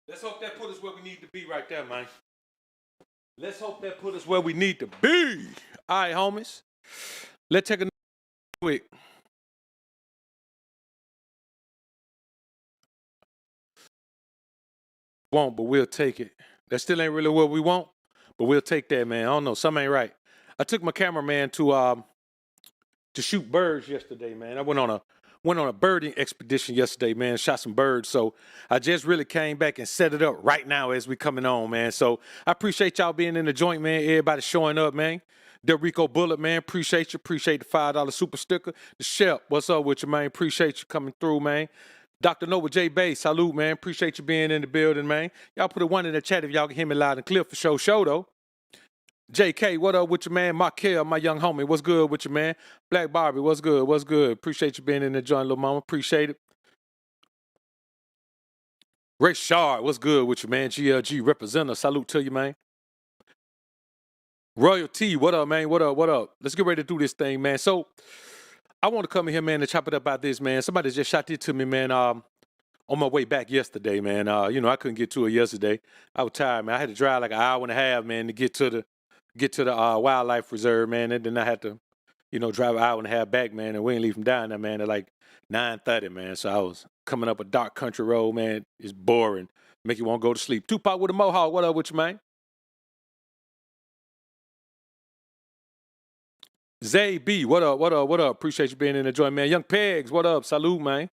Let's hope that put us where we need to be right there, man. Let's hope that put us where we need to be. All right, homies. Let's take a quick. Won't, but we'll take it. That still ain't really what we want, but we'll take that, man. I don't know. Something ain't right. I took my cameraman to shoot birds yesterday, man. I went on a birding expedition yesterday, man. Shot some birds. So I just really came back and set it up right now as we coming on, man. So I appreciate y'all being in the joint, man. Everybody showing up, man. Del Rico Bullet, man. Appreciate you. Appreciate the $5 super sticker. The Shep, what's up with you, man? Appreciate you coming through, man. Dr. Nova J Bay, salute, man. Appreciate you being in the building, man. Y'all put a one in the chat if y'all can hear me loud and clear for show, though. JK, what up with you, man? Markel, my young homie, what's good with you, man? Black Barbie, what's good? What's good? Appreciate you being in the joint, little mama. Appreciate it. Ray Shard, what's good with you, man? GLG representative, salute to you, man. Royalty, what up, man? What up? What up? Let's get ready to do this thing, man. So I want to come in here, man, and chop it up about this, man. Somebody just shot it to me, man. On my way back yesterday, man. I couldn't get to it yesterday. I was tired, man. I had to drive like an hour and a half, man, to get to the wildlife reserve, man, and then I had to, drive an hour and a half back, man, and we didn't leave from down there, man, at like 9:30, man. So I was coming up a dark country road, man. It's boring. Make you want to go to sleep. Tupac with a mohawk. What up with you, man? Zay B, what up, what up, what up? Appreciate you being in the joint, man. Young Pegs, what up? Salute, man.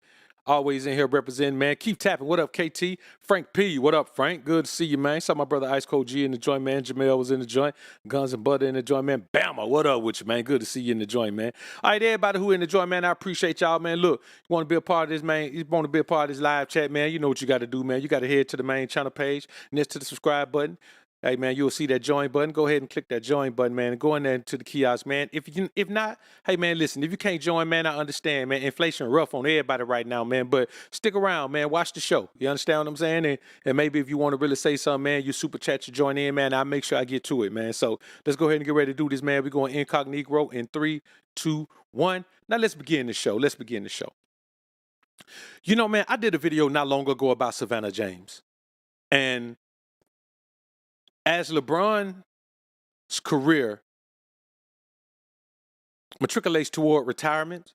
Always in here representing, man. Keep tapping. What up, KT? Frank P, what up, Frank? Good to see you, man. Saw my brother Ice Cold G in the joint, man. Jamel was in the joint. Guns and Butter in the joint, man. Bama, what up with you, man? Good to see you in the joint, man. All right, everybody who in the joint, man, I appreciate y'all, man. Look, you want to be a part of this, man? You want to be a part of this live chat, man? You know what you got to do, man. You got to head to the main channel page, next to the subscribe button. Hey, man, you'll see that join button. Go ahead and click that join button, man, and go in there to the kiosk, man. If not, hey, man, listen, if you can't join, man, I understand, man. Inflation rough on everybody right now, man, but stick around, man. Watch the show. You understand what I'm saying? And maybe if you want to really say something, man, you super chat, you join in, man. I'll make sure I get to it, man. So let's go ahead and get ready to do this, man. We're going incognito in 3, 2, 1. Now let's begin the show. Let's begin the show. Man, I did a video not long ago about Savannah James. And as LeBron's career matriculates toward retirement,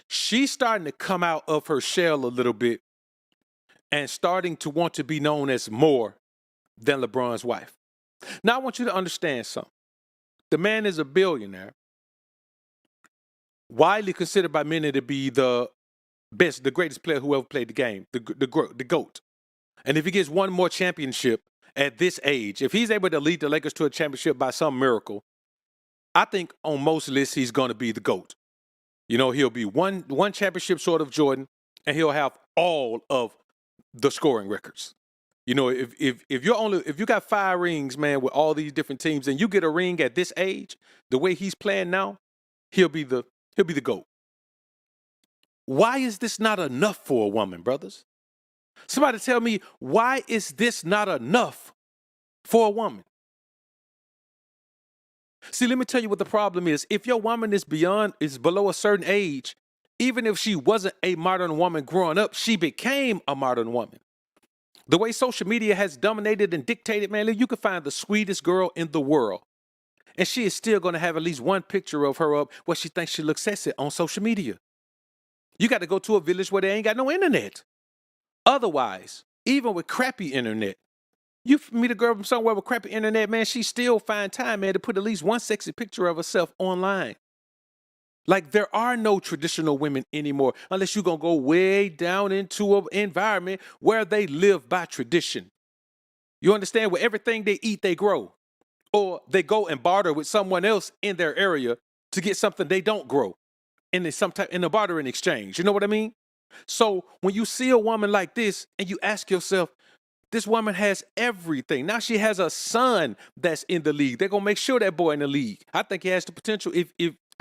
she's starting to come out of her shell a little bit and starting to want to be known as more than LeBron's wife. Now, I want you to understand something. The man is a billionaire, widely considered by many to be the best, the greatest player who ever played the game, the GOAT. And if he gets one more championship at this age, if he's able to lead the Lakers to a championship by some miracle, I think on most lists he's going to be the GOAT. He'll be one championship short of Jordan, and he'll have all of the scoring records. If you got 5 rings, man, with all these different teams, and you get a ring at this age, the way he's playing now, he'll be the GOAT. Why is this not enough for a woman, brothers? Somebody tell me, why is this not enough for a woman? See, let me tell you what the problem is. If your woman is below a certain age, even if she wasn't a modern woman growing up, she became a modern woman. The way social media has dominated and dictated, man, you can find the sweetest girl in the world, and she is still going to have at least one picture of her up where she thinks she looks sexy on social media. You got to go to a village where they ain't got no internet. Otherwise, even with crappy internet, you meet a girl from somewhere with crappy internet, man, she still find time, man, to put at least one sexy picture of herself online. Like, there are no traditional women anymore, unless you're going to go way down into an environment where they live by tradition. You understand? Where everything they eat, they grow. Or they go and barter with someone else in their area to get something they don't grow in a bartering exchange. You know what I mean? So when you see a woman like this and you ask yourself, this woman has everything. Now she has a son that's in the league. They're going to make sure that boy in the league. I think he has the potential. He's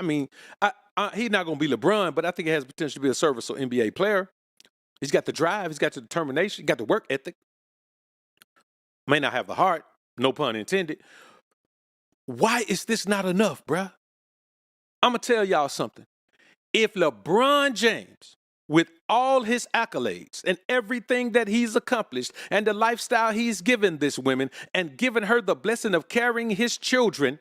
not going to be LeBron, but I think he has the potential to be a serviceable NBA player. He's got the drive. He's got the determination. He's got the work ethic. May not have the heart. No pun intended. Why is this not enough, bruh? I'm going to tell y'all something. If LeBron James with all his accolades and everything that he's accomplished and the lifestyle he's given this woman and given her the blessing of carrying his children,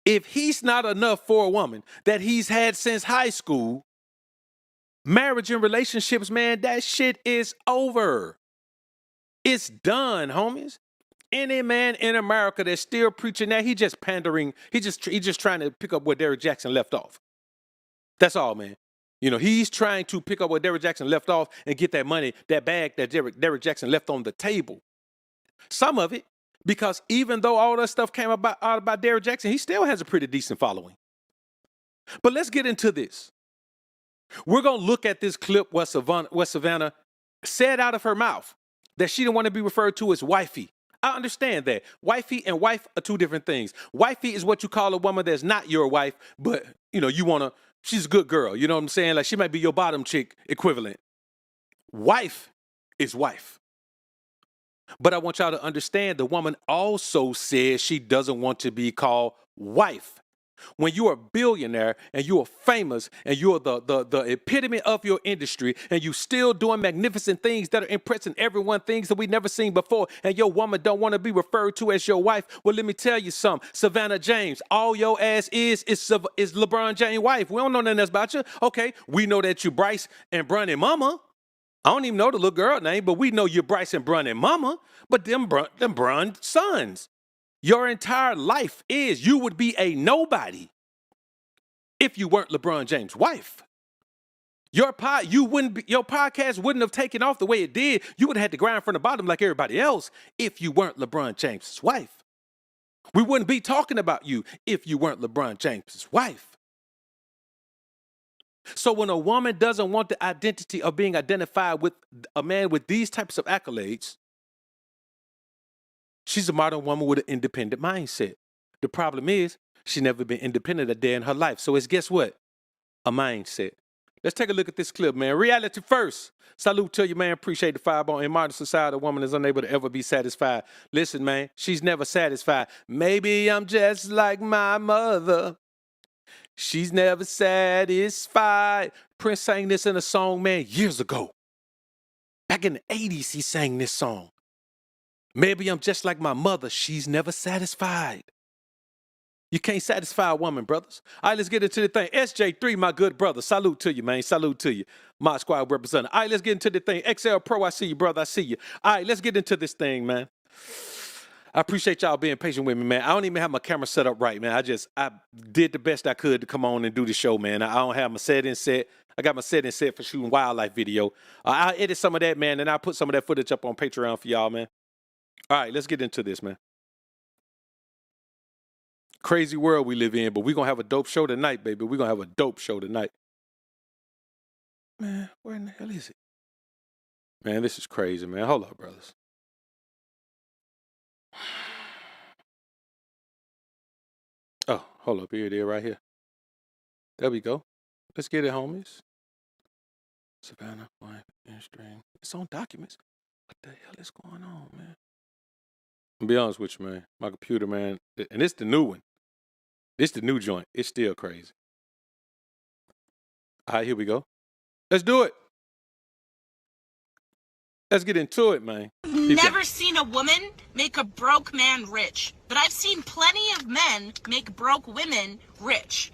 if he's not enough for a woman that he's had since high school, marriage and relationships, man, that shit is over. It's done, homies. Any man in America that's still preaching that, he just pandering. He just trying to pick up where Derrick Jackson left off. That's all, man. You know, he's trying to pick up where Derrick Jackson left off and get that money, that bag that Derrick Jackson left on the table. Some of it, because even though all that stuff came out about Derrick Jackson, he still has a pretty decent following. But let's get into this. We're going to look at this clip where Savannah said out of her mouth that she didn't want to be referred to as wifey. I understand that. Wifey and wife are two different things. Wifey is what you call a woman that's not your wife, but, you know, she's a good girl. You know what I'm saying? Like, she might be your bottom chick equivalent. Wife is wife. But I want y'all to understand the woman also says she doesn't want to be called wife. When you are a billionaire and you are famous and you're the epitome of your industry and you still doing magnificent things that are impressing everyone, things that we never seen before, and your woman don't want to be referred to as your wife, well, let me tell you something. Savannah James, all your ass is LeBron James' wife. We don't know nothing else about you. Okay, we know that you Bryce and Bronny mama. I don't even know the little girl name, but we know you're Bryce and Bronny mama. But them Bron sons. Your entire life you would be a nobody if you weren't LeBron James' wife. Your podcast wouldn't have taken off the way it did. You would have had to grind from the bottom like everybody else if you weren't LeBron James' wife. We wouldn't be talking about you if you weren't LeBron James' wife. So when a woman doesn't want the identity of being identified with a man with these types of accolades, she's a modern woman with an independent mindset. The problem is she's never been independent a day in her life. So it's, guess what? A mindset. Let's take a look at this clip, man. Reality first. Salute to you, man. Appreciate the fireball. In modern society, a woman is unable to ever be satisfied. Listen, man, she's never satisfied. Maybe I'm just like my mother. She's never satisfied. Prince sang this in a song, man, years ago. Back in the 80s, he sang this song. Maybe I'm just like my mother. She's never satisfied. You can't satisfy a woman, brothers. All right, let's get into the thing. SJ3, my good brother. Salute to you, man. Salute to you. Mod Squad representative. All right, let's get into the thing. XL Pro, I see you, brother. I see you. All right, let's get into this thing, man. I appreciate y'all being patient with me, man. I don't even have my camera set up right, man. I did the best I could to come on and do the show, man. I don't have my settings set. I got my settings set for shooting wildlife video. I'll edit some of that, man, and I'll put some of that footage up on Patreon for y'all, man. All right, let's get into this, man. Crazy world we live in, but we're going to have a dope show tonight, baby. We're going to have a dope show tonight. Man, where in the hell is it? Man, this is crazy, man. Hold up, brothers. Oh, hold up. Here it is right here. There we go. Let's get it, homies. Savannah, wife, and stream. It's on documents. What the hell is going on, man? I'll be honest with you, man. My computer, man, and it's the new one. It's the new joint. It's still crazy. All right, here we go. Let's do it. Let's get into it, man. I've never seen a woman make a broke man rich, but I've seen plenty of men make broke women rich.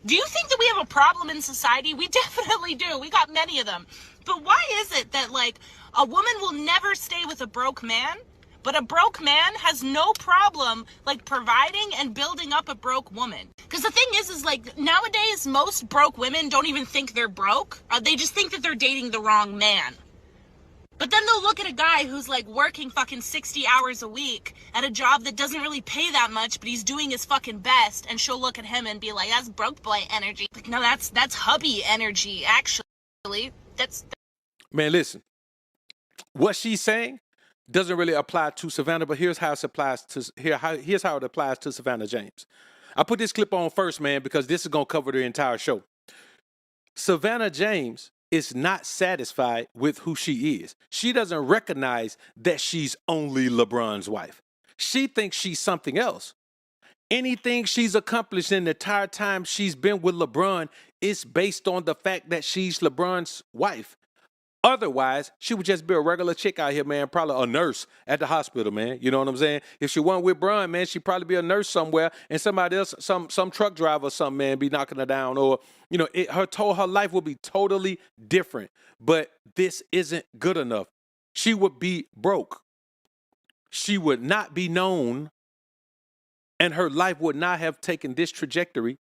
Do you think that we have a problem in society? We definitely do. We got many of them. But why is it that, like, a woman will never stay with a broke man, but a broke man has no problem, like, providing and building up a broke woman? Because the thing is like, nowadays, most broke women don't even think they're broke. They just think that they're dating the wrong man. But then they'll look at a guy who's, like, working fucking 60 hours a week at a job that doesn't really pay that much, but he's doing his fucking best, and she'll look at him and be like, that's broke boy energy. Like, no, that's hubby energy, actually. That's... Man, listen. What she's saying doesn't really apply to Savannah, but here's how it applies to here's how it applies to Savannah James. I put this clip on first, man, because this is going to cover the entire show. Savannah James is not satisfied with who she is. She doesn't recognize that she's only LeBron's wife. She thinks she's something else. Anything she's accomplished in the entire time she's been with LeBron is based on the fact that she's LeBron's wife. Otherwise, she would just be a regular chick out here, man, probably a nurse at the hospital, man. You know what I'm saying? If she wasn't with Bron, man, she'd probably be a nurse somewhere, and somebody else, some truck driver or something, man, be knocking her down. Or, you know, her life would be totally different. But this isn't good enough. She would be broke. She would not be known, and her life would not have taken this trajectory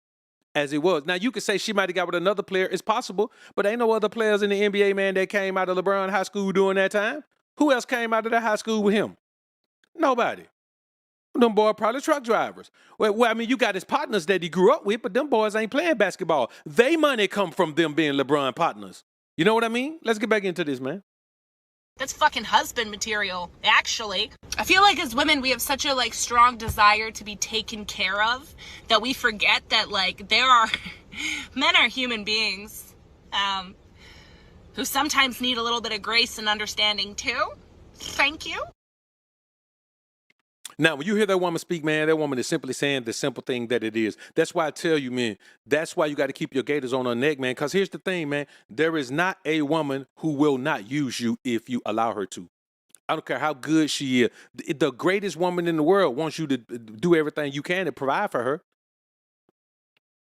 as it was. Now, you could say she might have got with another player. It's possible, but ain't no other players in the NBA, man, that came out of LeBron high school during that time. Who else came out of that high school with him? Nobody. Them boys probably truck drivers. Well, I mean, you got his partners that he grew up with, but them boys ain't playing basketball. They money come from them being LeBron partners. You know what I mean? Let's get back into this, man. That's fucking husband material, actually. I feel like as women, we have such a like strong desire to be taken care of that we forget that like men are human beings who sometimes need a little bit of grace and understanding too. Thank you. Now, when you hear that woman speak, man, that woman is simply saying the simple thing that it is. That's why I tell you, man, that's why you got to keep your gaiters on her neck, man. Because here's the thing, man. There is not a woman who will not use you if you allow her to. I don't care how good she is. The greatest woman in the world wants you to do everything you can to provide for her.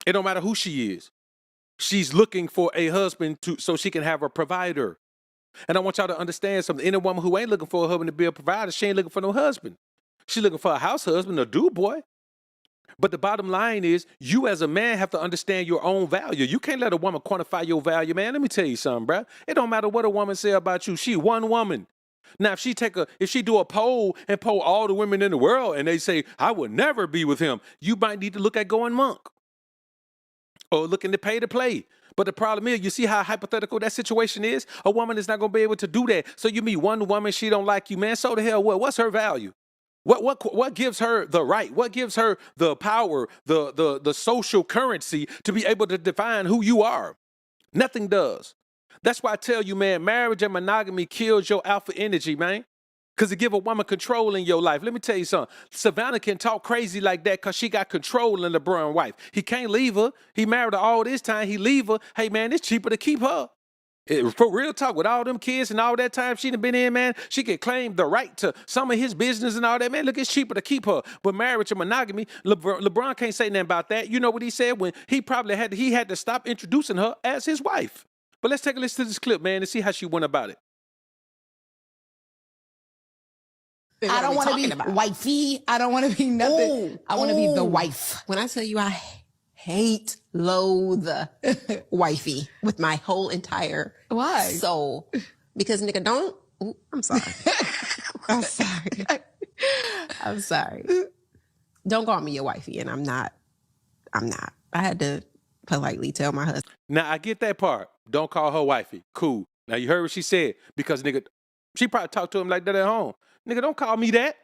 It don't matter who she is. She's looking for a husband so she can have a provider. And I want y'all to understand something. Any woman who ain't looking for a husband to be a provider, she ain't looking for no husband. She's looking for a house husband, a dude boy. But the bottom line is, you as a man have to understand your own value. You can't let a woman quantify your value, man. Let me tell you something, bro. It don't matter what a woman say about you. She one woman. Now, if she do a poll and poll all the women in the world and they say, I would never be with him, you might need to look at going monk or looking to pay to play. But the problem is, you see how hypothetical that situation is? A woman is not going to be able to do that. So you meet one woman, she don't like you, man. So the hell what? What's her value? What gives her the right? What gives her the power, the social currency to be able to define who you are? Nothing does. That's why I tell you, man, marriage and monogamy kills your alpha energy, man. Because it give a woman control in your life. Let me tell you something. Savannah can talk crazy like that because she got control in LeBron's wife. He can't leave her. He married her all this time. He leave her. Hey, man, it's cheaper to keep her. For real talk, with all them kids and all that time she done been in, man, she could claim the right to some of his business and all that, man. Look, it's cheaper to keep her. But marriage and monogamy, LeBron can't say nothing about that. You know what he said when he had to stop introducing her as his wife. But let's take a listen to this clip, man, and see how she went about it. I don't want to be wifey. I don't want to be nothing. I want to be the wife. When I tell you I loathe wifey with my whole entire soul. Because nigga don't. Ooh, I'm sorry. I'm sorry. I'm sorry. Don't call me your wifey, and I'm not. I had to politely tell my husband. Now, I get that part. Don't call her wifey. Cool. Now, you heard what she said. Because, nigga, she probably talked to him like that at home. Nigga, don't call me that.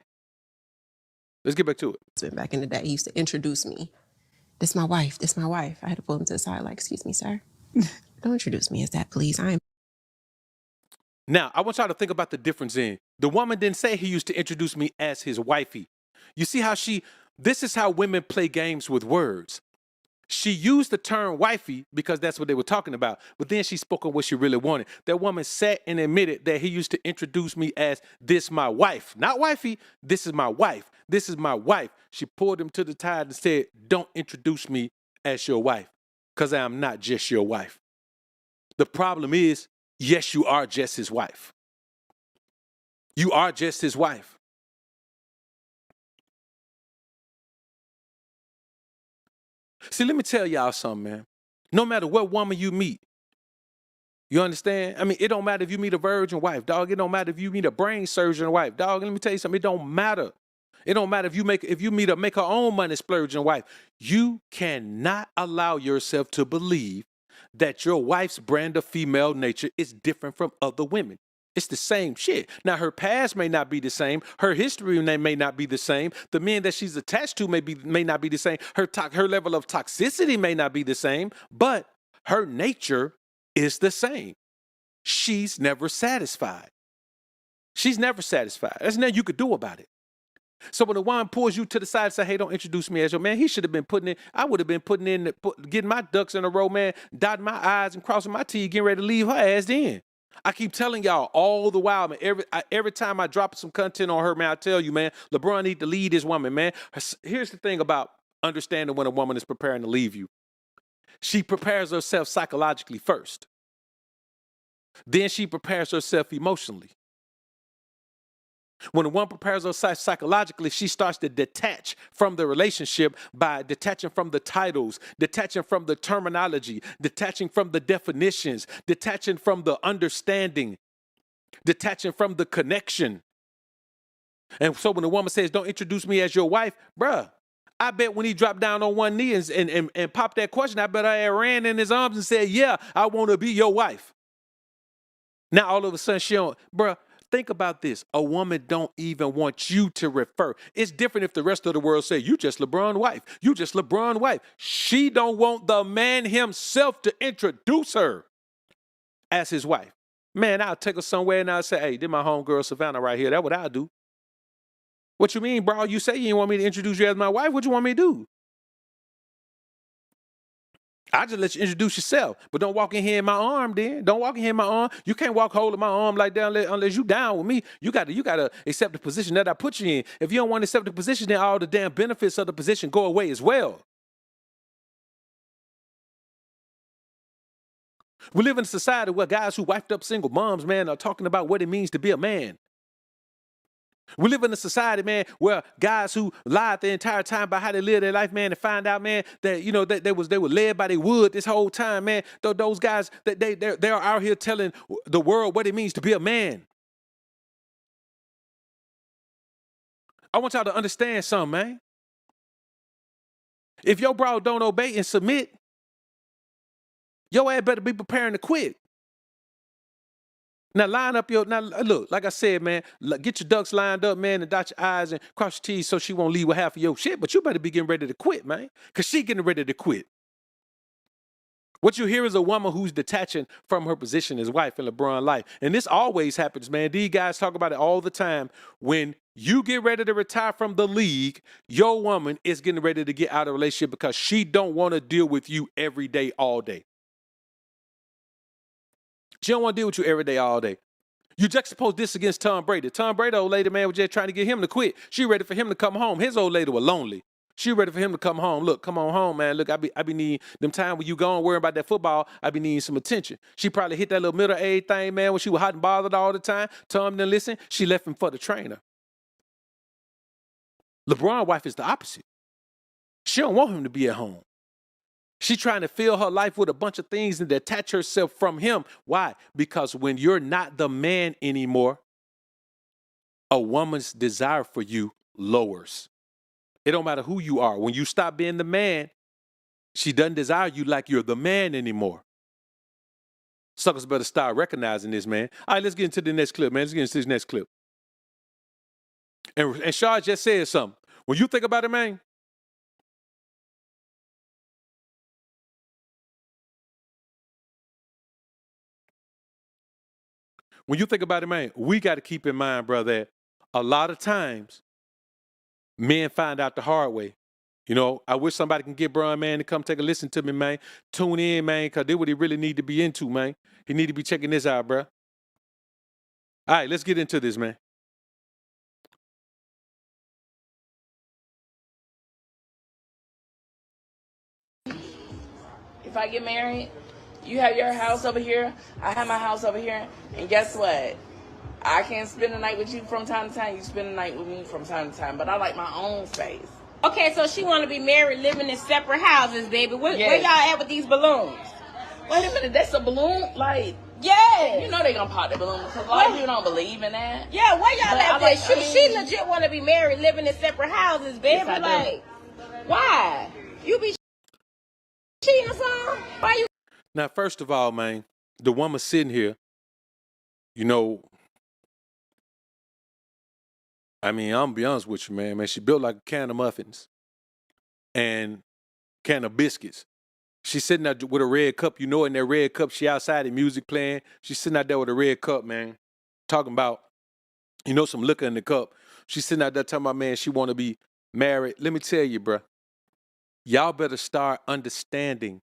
Let's get back to it. Back in the day, he used to introduce me. This my wife. This my wife. I had to pull him to the side like, excuse me, sir. Don't introduce me as that, please. Now, I want y'all to think about the difference in. The woman didn't say he used to introduce me as his wifey. You see how this is how women play games with words. She used the term wifey because that's what they were talking about. But then she spoke on what she really wanted. That woman sat and admitted that he used to introduce me as this my wife. Not wifey, this is my wife. This is my wife. She pulled him to the side and said, don't introduce me as your wife because I am not just your wife. The problem is, yes, you are just his wife. You are just his wife. See, let me tell y'all something, man. No matter what woman you meet, you understand? I mean, it don't matter if you meet a virgin wife, dog. It don't matter if you meet a brain surgeon wife, dog. Let me tell you something. It don't matter. It don't matter if you meet a make her own money splurging wife. You cannot allow yourself to believe that your wife's brand of female nature is different from other women. It's the same shit. Now, her past may not be the same. Her history may not be the same. The men that she's attached to may not be the same. Her level of toxicity may not be the same, but her nature is the same. She's never satisfied. She's never satisfied. There's nothing you could do about it. So when a woman pulls you to the side and say, hey, don't introduce me as your man, he should have been I would have been getting my ducks in a row, man, dotting my I's and crossing my T's, getting ready to leave her ass in. I keep telling y'all all the while, man, every time I drop some content on her, man, I tell you, man, LeBron need to lead this woman, man. Here's the thing about understanding when a woman is preparing to leave you. She prepares herself psychologically first. Then she prepares herself emotionally. When a woman prepares herself psychologically, she starts to detach from the relationship by detaching from the titles, detaching from the terminology, detaching from the definitions, detaching from the understanding, detaching from the connection. And so when a woman says, don't introduce me as your wife, bruh, I bet when he dropped down on one knee and popped that question, I bet I ran in his arms and said, yeah, I want to be your wife. Now all of a sudden she don't, bruh, think about this. A woman don't even want you to refer. It's different if the rest of the world say, you just LeBron wife. You just LeBron wife. She don't want the man himself to introduce her as his wife. Man, I'll take her somewhere and I'll say, hey, this my homegirl Savannah right here. That's what I'll do. What you mean, bro? You say you didn't want me to introduce you as my wife. What you want me to do? I just let you introduce yourself, but don't walk in here in my arm then. Don't walk in here in my arm. You can't walk holding my arm like that unless you down with me. You gotta accept the position that I put you in. If you don't want to accept the position, then all the damn benefits of the position go away as well. We live in a society where guys who wifed up single moms, man, are talking about what it means to be a man. We live in a society, man, where guys who lied the entire time about how they live their life, man, and find out, man, that that they were led by their wood this whole time, man. Those guys that they're out here telling the world what it means to be a man. I want y'all to understand something, man. If your bro don't obey and submit, your ass better be preparing to quit. Now look, like I said, man, get your ducks lined up, man, and dot your I's and cross your T's so she won't leave with half of your shit. But you better be getting ready to quit, man, because she getting ready to quit. What you hear is a woman who's detaching from her position as wife in LeBron's life. And this always happens, man. These guys talk about it all the time. When you get ready to retire from the league, your woman is getting ready to get out of a relationship because she don't want to deal with you every day, all day. She don't want to deal with you every day, all day. You juxtapose this against Tom Brady. Tom Brady, old lady, man, was just trying to get him to quit. She ready for him to come home. His old lady was lonely. She ready for him to come home. Look, come on home, man. Look, I be needing them time when you gone worrying about that football, I be needing some attention. She probably hit that little middle age thing, man, when she was hot and bothered all the time. Tom didn't listen. She left him for the trainer. LeBron's wife is the opposite. She don't want him to be at home. She's trying to fill her life with a bunch of things and detach herself from him. Why? Because when you're not the man anymore, a woman's desire for you lowers. It don't matter who you are. When you stop being the man, she doesn't desire you like you're the man anymore. Suckers better start recognizing this, man. All right, let's get into the next clip, man. Let's get into this next clip. And Shah just said something. When you think about it, man, we got to keep in mind, brother, that a lot of times men find out the hard way. You know, I wish somebody can get Bron, man, to come take a listen to me, man. Tune in, man, because this what he really need to be into, man. He need to be checking this out, bro. All right, let's get into this, man. If I get married, you have your house over here, I have my house over here, and guess what? I can't spend the night with you from time to time. You spend the night with me from time to time, but I like my own space. Okay, so she want to be married, living in separate houses, baby. Where Yes. y'all at with these balloons? Wait a minute, that's a balloon? Like, Yeah. you know they gonna pop the balloon because a lot of people don't believe in that. Yeah, where y'all But at I with like- this? She legit want to be married, living in separate houses, baby. Yes, I do. Like, why? You be cheating or something? Why you? Now, first of all, man, the woman sitting here, you know, I mean, I'm gonna be honest with you, man. She built like a can of muffins and can of biscuits. She's sitting there with a red cup. You know, in that red cup, she outside, the music playing. She's sitting out there with a red cup, man, talking about, you know, some liquor in the cup. She's sitting out there telling my man she want to be married. Let me tell you, bro. Y'all better start understanding.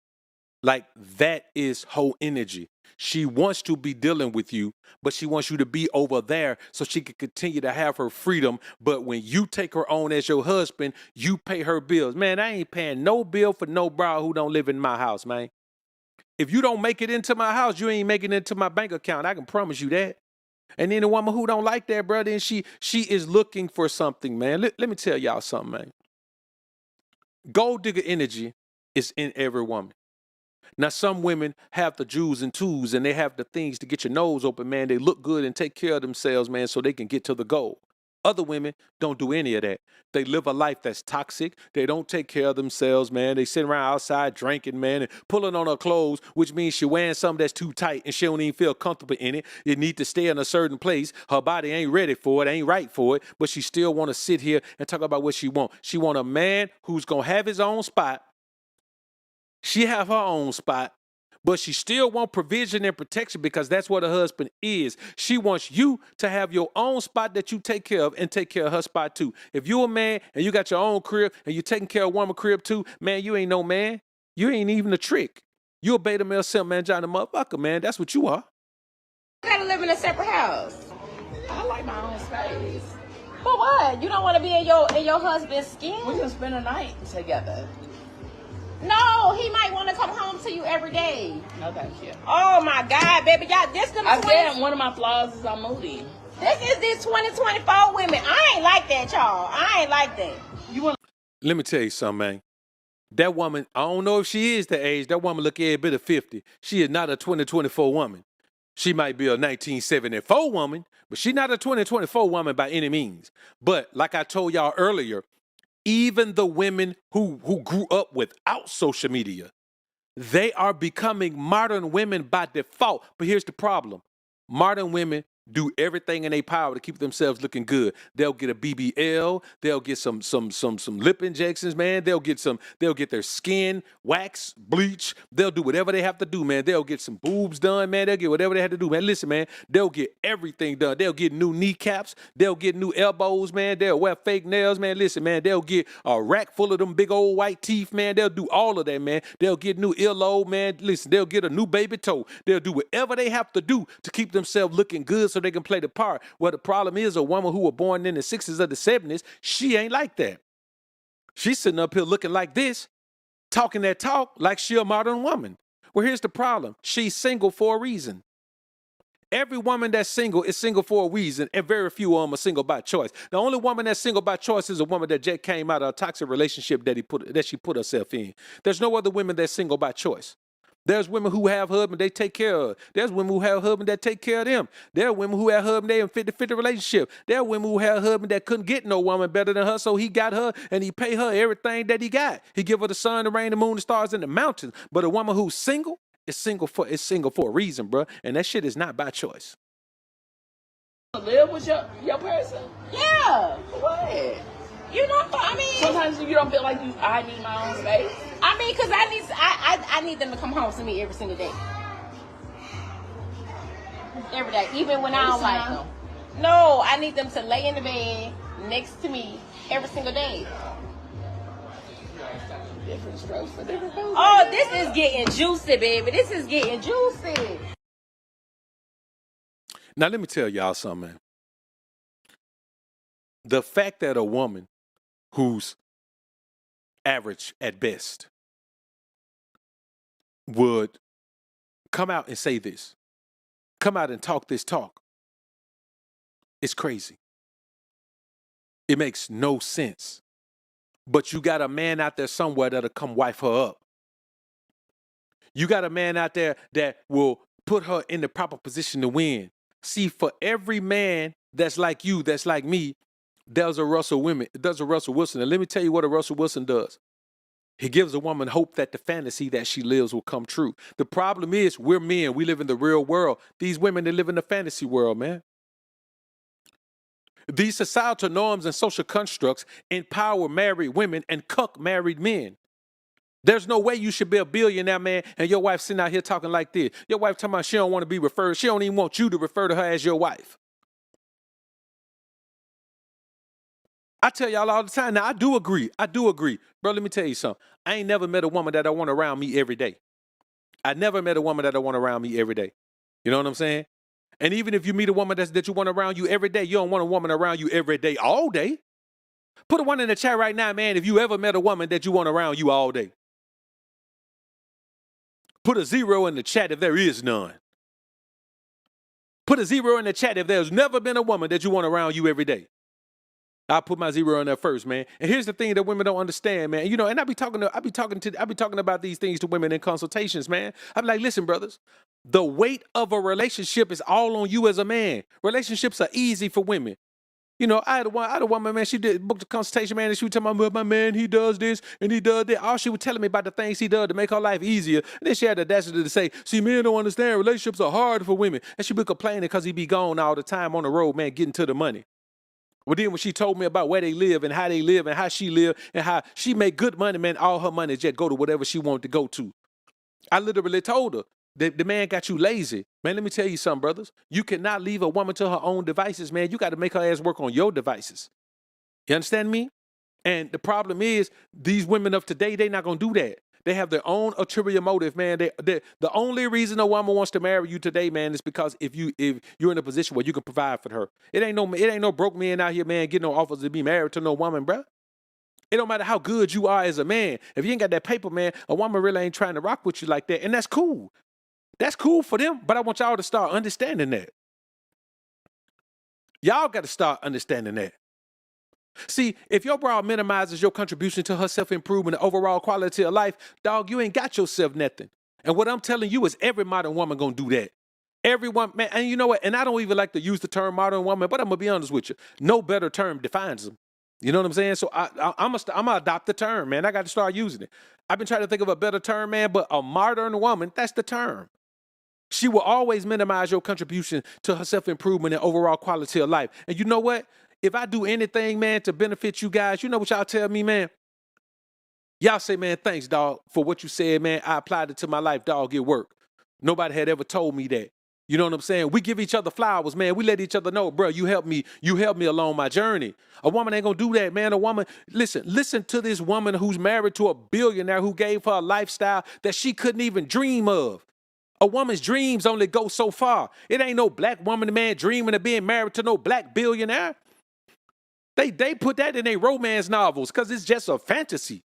Like, that is whole energy. She wants to be dealing with you, but she wants you to be over there so she can continue to have her freedom. But when you take her on as your husband, you pay her bills. Man, I ain't paying no bill for no bro who don't live in my house, man. If you don't make it into my house, you ain't making it into my bank account. I can promise you that. And then the woman who don't like that, brother, and she is looking for something, man. Let me tell y'all something, man. Gold digger energy is in every woman. Now, some women have the jewels and tools, and they have the things to get your nose open, man. They look good and take care of themselves, man, so they can get to the goal. Other women don't do any of that. They live a life that's toxic. They don't take care of themselves, man. They sit around outside drinking, man, and pulling on her clothes, which means she wearing something that's too tight and she don't even feel comfortable in it. It need to stay in a certain place. Her body ain't ready for it, ain't right for it, but she still want to sit here and talk about what she want. She want a man who's going to have his own spot. She have her own spot, but she still want provision and protection because that's what a husband is. She wants you to have your own spot that you take care of and take care of her spot too. If you're a man and you got your own crib and you're taking care of woman crib too, man, you ain't no man. You ain't even a trick. You a beta male simp, man, Johnny motherfucker, man. That's what you are. You gotta live in a separate house. I like my own space. For what? You don't want to be in your husband's skin? We can spend a night together. No, he might want to come home to you every day. No, thank you. Oh my God, baby, y'all, this them. I said one of my flaws is I'm moody. This is these 2024 women. I ain't like that, y'all. I ain't like that. Let me tell you something, man. That woman, I don't know if she is the age. That woman look every bit of 50. She is not a 2024 woman. She might be a 1974 woman, but she's not a 2024 woman by any means. But like I told y'all earlier, even the women who grew up without social media, they are becoming modern women by default. But here's the problem. Modern women do everything in their power to keep themselves looking good. They'll get a BBL, they'll get some lip injections, man. They'll get their skin wax, bleach. They'll do whatever they have to do, man. They'll get some boobs done, man. They'll get whatever they have to do, man. Listen, man, they'll get everything done. They'll get new kneecaps, they'll get new elbows, man. They'll wear fake nails, man. Listen, man, they'll get a rack full of them big old white teeth, man. They'll do all of that, man. They'll get new earlobe, man. Listen, they'll get a new baby toe. They'll do whatever they have to do to keep themselves looking good so they can play the part. Well, the problem is a woman who was born in the 60s or the 70s, she ain't like that. She's sitting up here looking like this, talking that talk like she a modern woman. Well, here's the problem. She's single for a reason. Every woman that's single is single for a reason, and very few of them are single by choice. The only woman that's single by choice is a woman that just came out of a toxic relationship that she put herself in. There's no other women that's single by choice. There's women who have husbands they take care of. There's women who have husbands that take care of them. There are women who have husbands they in 50-50 relationship. There are women who have husbands that couldn't get no woman better than her, so he got her and he pay her everything that he got. He give her the sun, the rain, the moon, the stars, and the mountains. But a woman who's single is single for a reason, bro. And that shit is not by choice. Live with your person? Yeah. What? You know, I mean, sometimes you don't feel like I need my own space. I mean, because I need them to come home to me every single day. Every day, even when I don't like them. No, I need them to lay in the bed next to me every single day. Different strokes for different folks. Oh, this is getting juicy, baby. This is getting juicy. Now, let me tell y'all something, man. The fact that a woman who's average at best would come out and say this, come out and talk this talk, it's crazy. It makes no sense. But you got a man out there somewhere that'll come wife her up. You got a man out there that will put her in the proper position to win. See, for every man that's like you, that's like me, there's a Russell Wilson. And let me tell you what a Russell Wilson does. He gives a woman hope that the fantasy that she lives will come true. The problem is we're men. We live in the real world. These women, they live in the fantasy world, man. These societal norms and social constructs empower married women and cuck married men. There's no way you should be a billionaire, man, and your wife sitting out here talking like this. Your wife talking about she don't want to be referred. She don't even want you to refer to her as your wife. I tell y'all all the time. Now, I do agree. Bro, let me tell you something. I ain't never met a woman that I want around me every day. I never met a woman that I want around me every day. You know what I'm saying? And even if you meet a woman that you want around you every day, you don't want a woman around you every day, all day. Put a one in the chat right now, man, if you ever met a woman that you want around you all day. Put a 0 in the chat if there is none. Put a 0 in the chat if there's never been a woman that you want around you every day. I'll put my 0 in there first, man. And here's the thing that women don't understand, man. You know, and I be talking about these things to women in consultations, man. I'm like, listen, brothers, the weight of a relationship is all on you as a man. Relationships are easy for women. You know, I had a woman, man, she booked a consultation, man, and she was telling me about my man, he does this and he does that. All she was telling me about the things he does to make her life easier. And then she had the audacity to say, see, men don't understand, relationships are hard for women. And she be complaining because he be gone all the time on the road, man, getting to the money. Well, then when she told me about where they live and how how she live and how she make good money, man, all her money just go to whatever she wanted to go to. I literally told her, the man got you lazy. Man, let me tell you something, brothers. You cannot leave a woman to her own devices, man. You got to make her ass work on your devices. You understand me? And the problem is, these women of today, they're not going to do that. They have their own ulterior motive, man. The only reason a woman wants to marry you today, man, is because if you're in a position where you can provide for her. It ain't no broke man out here, man, getting no offers to be married to no woman, bruh. It don't matter how good you are as a man. If you ain't got that paper, man, a woman really ain't trying to rock with you like that. And that's cool. That's cool for them, but I want y'all to start understanding that. Y'all got to start understanding that. See, if your broad minimizes your contribution to her self-improvement and overall quality of life, dog, you ain't got yourself nothing. And what I'm telling you is every modern woman gonna do that. Everyone, man, and you know what? And I don't even like to use the term modern woman, but I'm gonna be honest with you. No better term defines them. You know what I'm saying? So I'm gonna adopt the term, man. I got to start using it. I've been trying to think of a better term, man, but a modern woman, that's the term. She will always minimize your contribution to her self-improvement and overall quality of life. And you know what? If I do anything, man, to benefit you guys, you know what y'all tell me, man? Y'all say, man, thanks, dog, for what you said, man. I applied it to my life, dog, it worked. Nobody had ever told me that. You know what I'm saying? We give each other flowers, man. We let each other know, bro, you helped me along my journey. A woman ain't gonna do that, man. A woman, listen to this woman who's married to a billionaire who gave her a lifestyle that she couldn't even dream of. A woman's dreams only go so far. It ain't no black woman, man, dreaming of being married to no black billionaire. They put that in their romance novels because it's just a fantasy.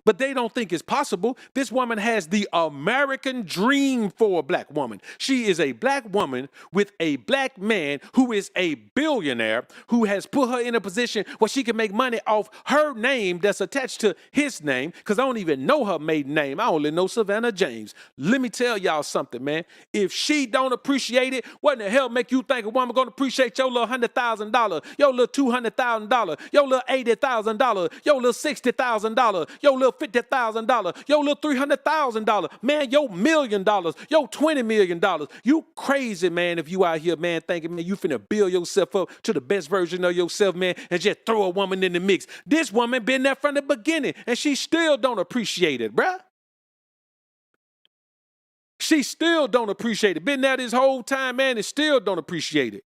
But they don't think it's possible. This woman has the American dream for a black woman. She is a black woman with a black man who is a billionaire who has put her in a position where she can make money off her name that's attached to his name, because I don't even know her maiden name. I only know Savannah James. Let me tell y'all something, man. If she don't appreciate it, what in the hell make you think a woman gonna appreciate your little $100,000, your little $200,000, your little $80,000, your little $60,000, your little $50,000, your little $300,000, man, your $1 million, your $20 million. You crazy, man, if you out here, man, thinking, man, you finna build yourself up to the best version of yourself, man, and just throw a woman in the mix. This woman been there from the beginning, and she still don't appreciate it, bruh. She still don't appreciate it. Been there this whole time, man, and still don't appreciate it.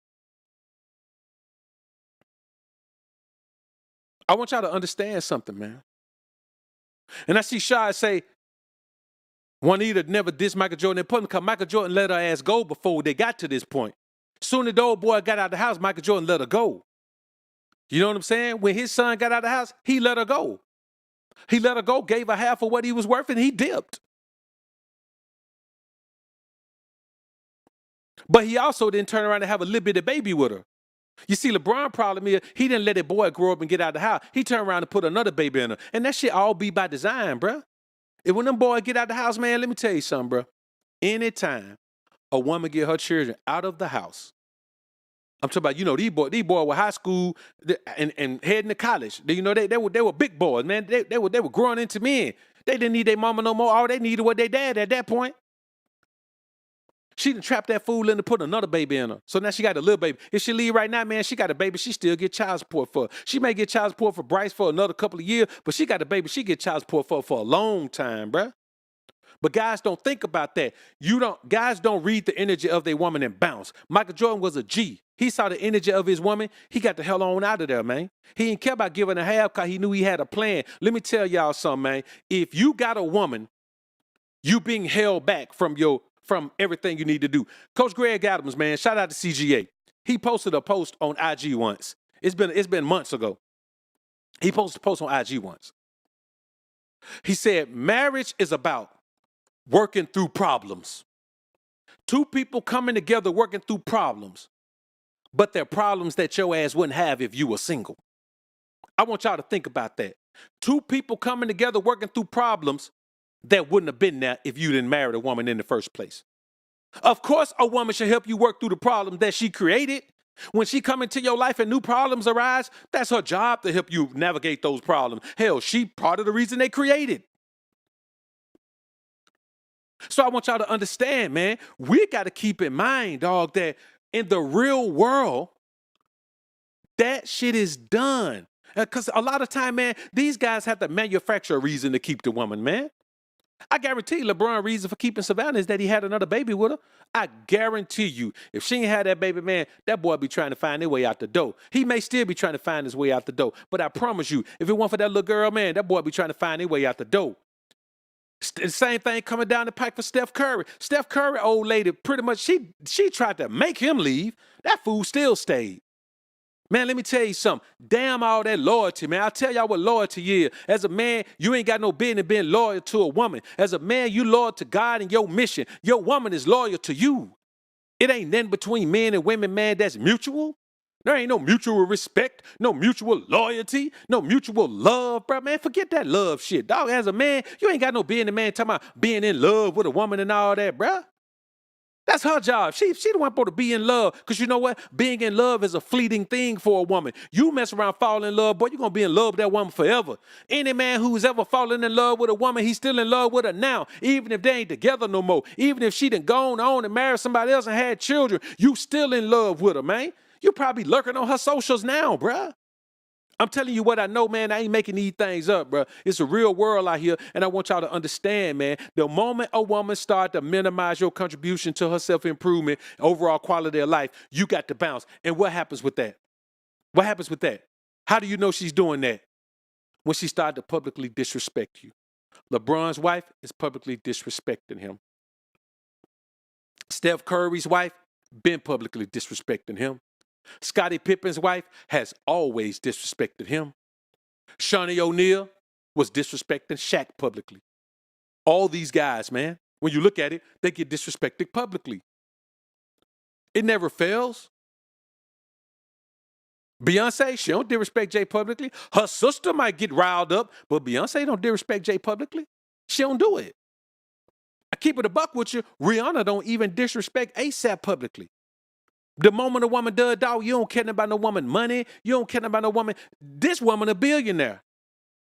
I want y'all to understand something, man. And I see Shy say, Juanita never dissed Michael Jordan in public because Michael Jordan let her ass go before they got to this point. Soon as the old boy got out of the house, Michael Jordan let her go. You know what I'm saying? When his son got out of the house, he let her go. He let her go, gave her half of what he was worth, and he dipped. But he also didn't turn around and have a little bitty baby with her. You see, LeBron problem is he didn't let that boy grow up and get out of the house. He turned around and put another baby in her. And that shit all be by design, bruh. And when them boys get out of the house, man, let me tell you something, bruh. Anytime a woman get her children out of the house, I'm talking about, you know, these boys were high school and heading to college. You know, they were big boys, man. They were growing into men. They didn't need their mama no more. All they needed was their dad at that point. She done trapped that fool in to put another baby in her. So now she got a little baby. If she leave right now, man, she got a baby. She still get child support for her. She may get child support for Bryce for another couple of years, but she got a baby. She get child support for a long time, bruh. But guys don't think about that. Guys don't read the energy of their woman and bounce. Michael Jordan was a G. He saw the energy of his woman. He got the hell on out of there, man. He didn't care about giving a half because he knew he had a plan. Let me tell y'all something, man. If you got a woman, you being held back from everything you need to do. Coach Greg Adams, man, shout out to CGA. He posted a post on IG once. It's been months ago. He posted a post on IG once. He said, marriage is about working through problems. Two people coming together working through problems, but they're problems that your ass wouldn't have if you were single. I want y'all to think about that. Two people coming together working through problems that wouldn't have been there if you didn't marry the woman in the first place. Of course, a woman should help you work through the problems that she created. When she come into your life and new problems arise, that's her job to help you navigate those problems. Hell, she part of the reason they created. So I want y'all to understand, man, we got to keep in mind, dog, that in the real world, that shit is done. Because a lot of time, man, these guys have to manufacture a reason to keep the woman, man. I guarantee LeBron's reason for keeping Savannah is that he had another baby with her. I guarantee you, if she ain't had that baby, man, that boy be trying to find their way out the door. He may still be trying to find his way out the door. But I promise you, if it weren't for that little girl, man, that boy be trying to find their way out the door. The same thing coming down the pike for Steph Curry. Steph Curry, old lady, pretty much, she tried to make him leave. That fool still stayed. Man, let me tell you something. Damn all that loyalty, man. I'll tell y'all what loyalty is. As a man, you ain't got no business being loyal to a woman. As a man, you loyal to God and your mission. Your woman is loyal to you. It ain't nothing between men and women, man, that's mutual. There ain't no mutual respect, no mutual loyalty, no mutual love, bro. Man, forget that love shit, dog. As a man, you ain't got no business, man, talking about being in love with a woman and all that, bro. That's her job. She the one supposed to be in love. Because you know what? Being in love is a fleeting thing for a woman. You mess around, fall in love, boy, you're going to be in love with that woman forever. Any man who's ever fallen in love with a woman, he's still in love with her now. Even if they ain't together no more. Even if she done gone on and married somebody else and had children, you still in love with her, man. You probably lurking on her socials now, bruh. I'm telling you what I know, man. I ain't making these things up, bro. It's a real world out here, and I want y'all to understand, man. The moment a woman start to minimize your contribution to her self-improvement, overall quality of life, you got to bounce. And what happens with that? What happens with that? How do you know she's doing that? When she started to publicly disrespect you. LeBron's wife is publicly disrespecting him. Steph Curry's wife been publicly disrespecting him. Scottie Pippen's wife has always disrespected him. Shawnee O'Neal was disrespecting Shaq publicly. All these guys, man, when you look at it, they get disrespected publicly. It never fails. Beyonce, she don't disrespect Jay publicly. Her sister might get riled up, but Beyonce don't disrespect Jay publicly. She don't do it. I keep it a buck with you. Rihanna don't even disrespect ASAP publicly. The moment a woman does, dog, you don't care about no woman money. You don't care about no woman. This woman a billionaire.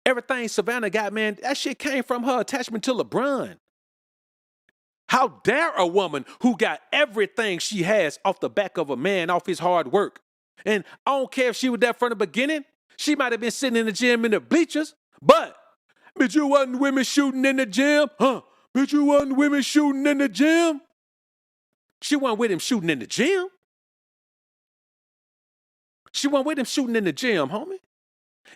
Everything Savannah got, man, that shit came from her attachment to LeBron. How dare a woman who got everything she has off the back of a man, off his hard work. And I don't care if she was there from the beginning. She might have been sitting in the gym in the bleachers, but bitch, you wasn't women shooting in the gym? Huh? Bitch, you wasn't women shooting in the gym? She wasn't with him shooting in the gym. She wasn't with him shooting in the gym, homie.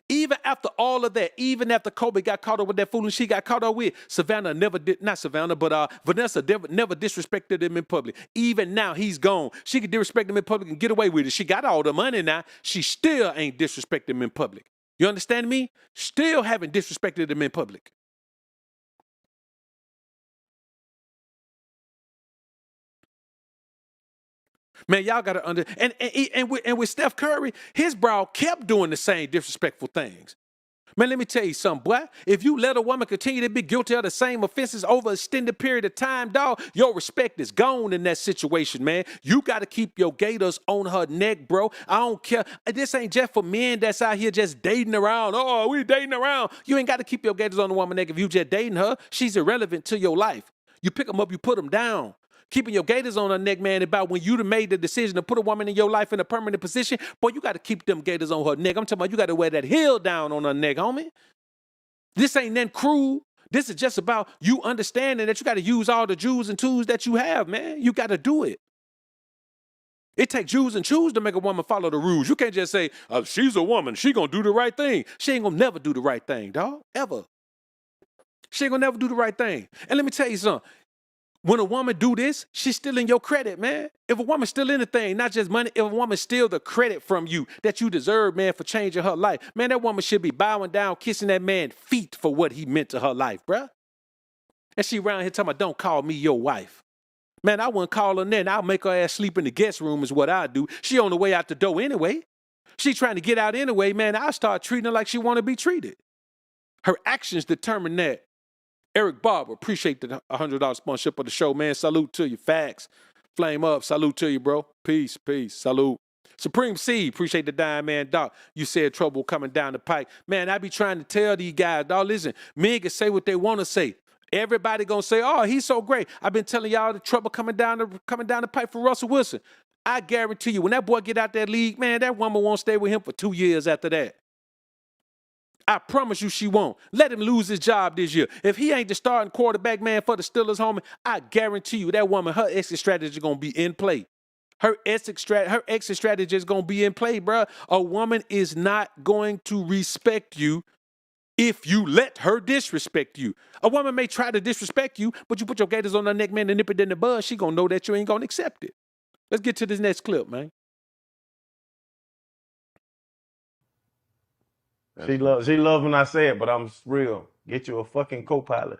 Even after all of that, even after Kobe got caught up with that fool and she got caught up with, Savannah never did, not Savannah, but Vanessa never disrespected him in public. Even now, he's gone. She could disrespect him in public and get away with it. She got all the money now. She still ain't disrespected him in public. You understand me? Still haven't disrespected him in public. Man, y'all got to and with Steph Curry, his bro kept doing the same disrespectful things. Man, let me tell you something, boy. If you let a woman continue to be guilty of the same offenses over an extended period of time, dog, your respect is gone in that situation, man. You got to keep your gators on her neck, bro. I don't care. This ain't just for men that's out here just dating around. Oh, we dating around. You ain't got to keep your gators on the woman neck if you just dating her. She's irrelevant to your life. You pick them up, you put them down. Keeping your gators on her neck, man, about when you made the decision to put a woman in your life in a permanent position, boy, you got to keep them gators on her neck. I'm talking about you got to wear that heel down on her neck, homie. This ain't nothing cruel. This is just about you understanding that you got to use all the jewels and tools that you have, man. You got to do it. It takes jewels and tools to make a woman follow the rules. You can't just say, she's a woman. She going to do the right thing. She ain't going to never do the right thing, dog. Ever. She ain't going to never do the right thing. And let me tell you something. When a woman do this, she's stealing your credit, man. If a woman steal anything, not just money, if a woman steal the credit from you that you deserve, man, for changing her life, man, that woman should be bowing down, kissing that man's feet for what he meant to her life, bruh. And she around here talking about, don't call me your wife. Man, I wouldn't call her then. I'll make her ass sleep in the guest room is what I do. She on the way out the door anyway. She trying to get out anyway, man. I'll start treating her like she want to be treated. Her actions determine that. Eric Barber, appreciate the $100 sponsorship of the show, man. Salute to you. Facts. Flame up. Salute to you, bro. Peace, peace. Salute. Supreme C, appreciate the dime, man. Doc, you said trouble coming down the pike. Man, I be trying to tell these guys, dog, listen, men can say what they want to say. Everybody gonna say, oh, he's so great. I've been telling y'all the trouble coming down the pipe for Russell Wilson. I guarantee you, when that boy get out that league, man, that woman won't stay with him for 2 years after that. I promise you she won't. Let him lose his job this year. If he ain't the starting quarterback, man, for the Steelers, homie, I guarantee you that woman, her exit strategy is going to be in play. Her exit strategy is going to be in play, bro. A woman is not going to respect you if you let her disrespect you. A woman may try to disrespect you, but you put your gators on her neck, man, and nip it in the bud, she going to know that you ain't going to accept it. Let's get to this next clip, man. She loves when I say it, but I'm real. Get you a fucking co-pilot.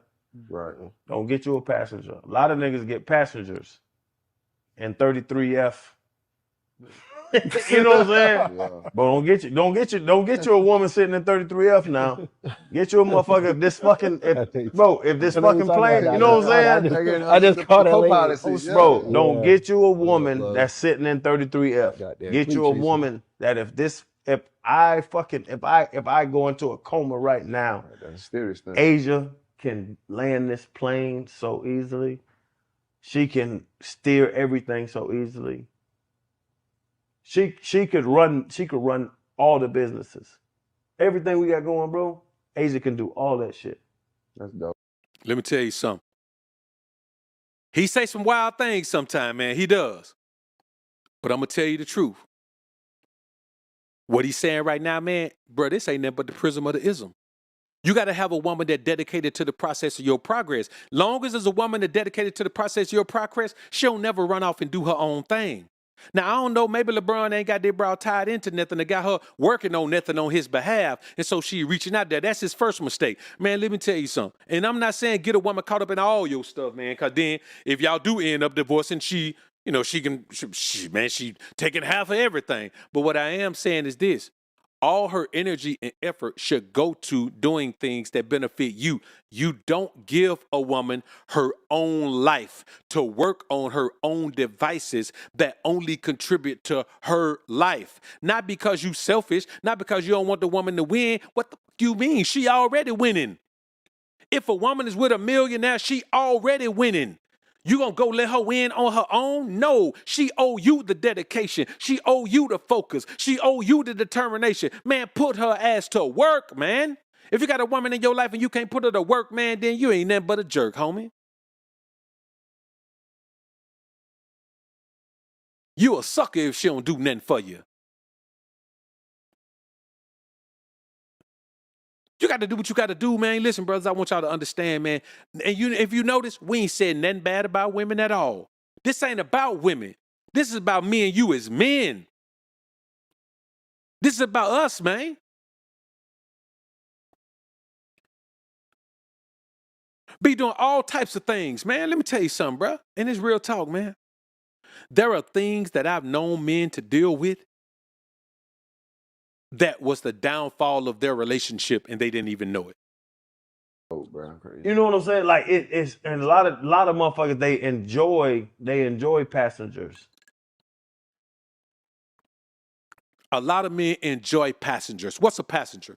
Right. Don't get you a passenger. A lot of niggas get passengers in 33F. You know what I'm saying? Yeah. But don't get you a woman sitting in 33F now. Get you a motherfucker if this fucking plane, you know what I'm saying? I just caught it. Bro, don't get you a woman that's sitting in 33F. Get you a woman that if I go into a coma right now, that's a serious thing. Asia can land this plane so easily. She can steer everything so easily. She could run all the businesses. Everything we got going, bro, Asia can do all that shit. That's dope. Let me tell you something. He say some wild things sometime, man. He does. But I'm going to tell you the truth. What he's saying right now, man, bro, this ain't nothing but the prism of the ism. You got to have a woman that dedicated to the process of your progress. Long as there's a woman that dedicated to the process of your progress, she'll never run off and do her own thing. Now, I don't know, maybe LeBron ain't got that bro tied into nothing that got her working on nothing on his behalf, and so she reaching out there. That's his first mistake. Man, let me tell you something. And I'm not saying get a woman caught up in all your stuff, man, because then if y'all do end up divorcing, she taking half of everything. But what I am saying is this. All her energy and effort should go to doing things that benefit you. You don't give a woman her own life to work on her own devices that only contribute to her life. Not because you selfish, not because you don't want the woman to win. What the fuck you mean? She already winning. If a woman is with a millionaire, she already winning. You gonna go let her win on her own? No, she owe you the dedication. She owe you the focus. She owe you the determination. Man, put her ass to work, man. If you got a woman in your life and you can't put her to work, man, then you ain't nothing but a jerk, homie. You a sucker if she don't do nothing for you. You got to do what you got to do, man. Listen, brothers, I want y'all to understand, man. And if you notice, we ain't said nothing bad about women at all. This ain't about women. This is about me and you as men. This is about us, man. Be doing all types of things, man. Let me tell you something, bro. And it's real talk, man. There are things that I've known men to deal with that was the downfall of their relationship, and they didn't even know it. Oh, bro, I'm crazy. You know what I'm saying? Like it's and a lot of motherfuckers they enjoy passengers. A lot of men enjoy passengers. What's a passenger?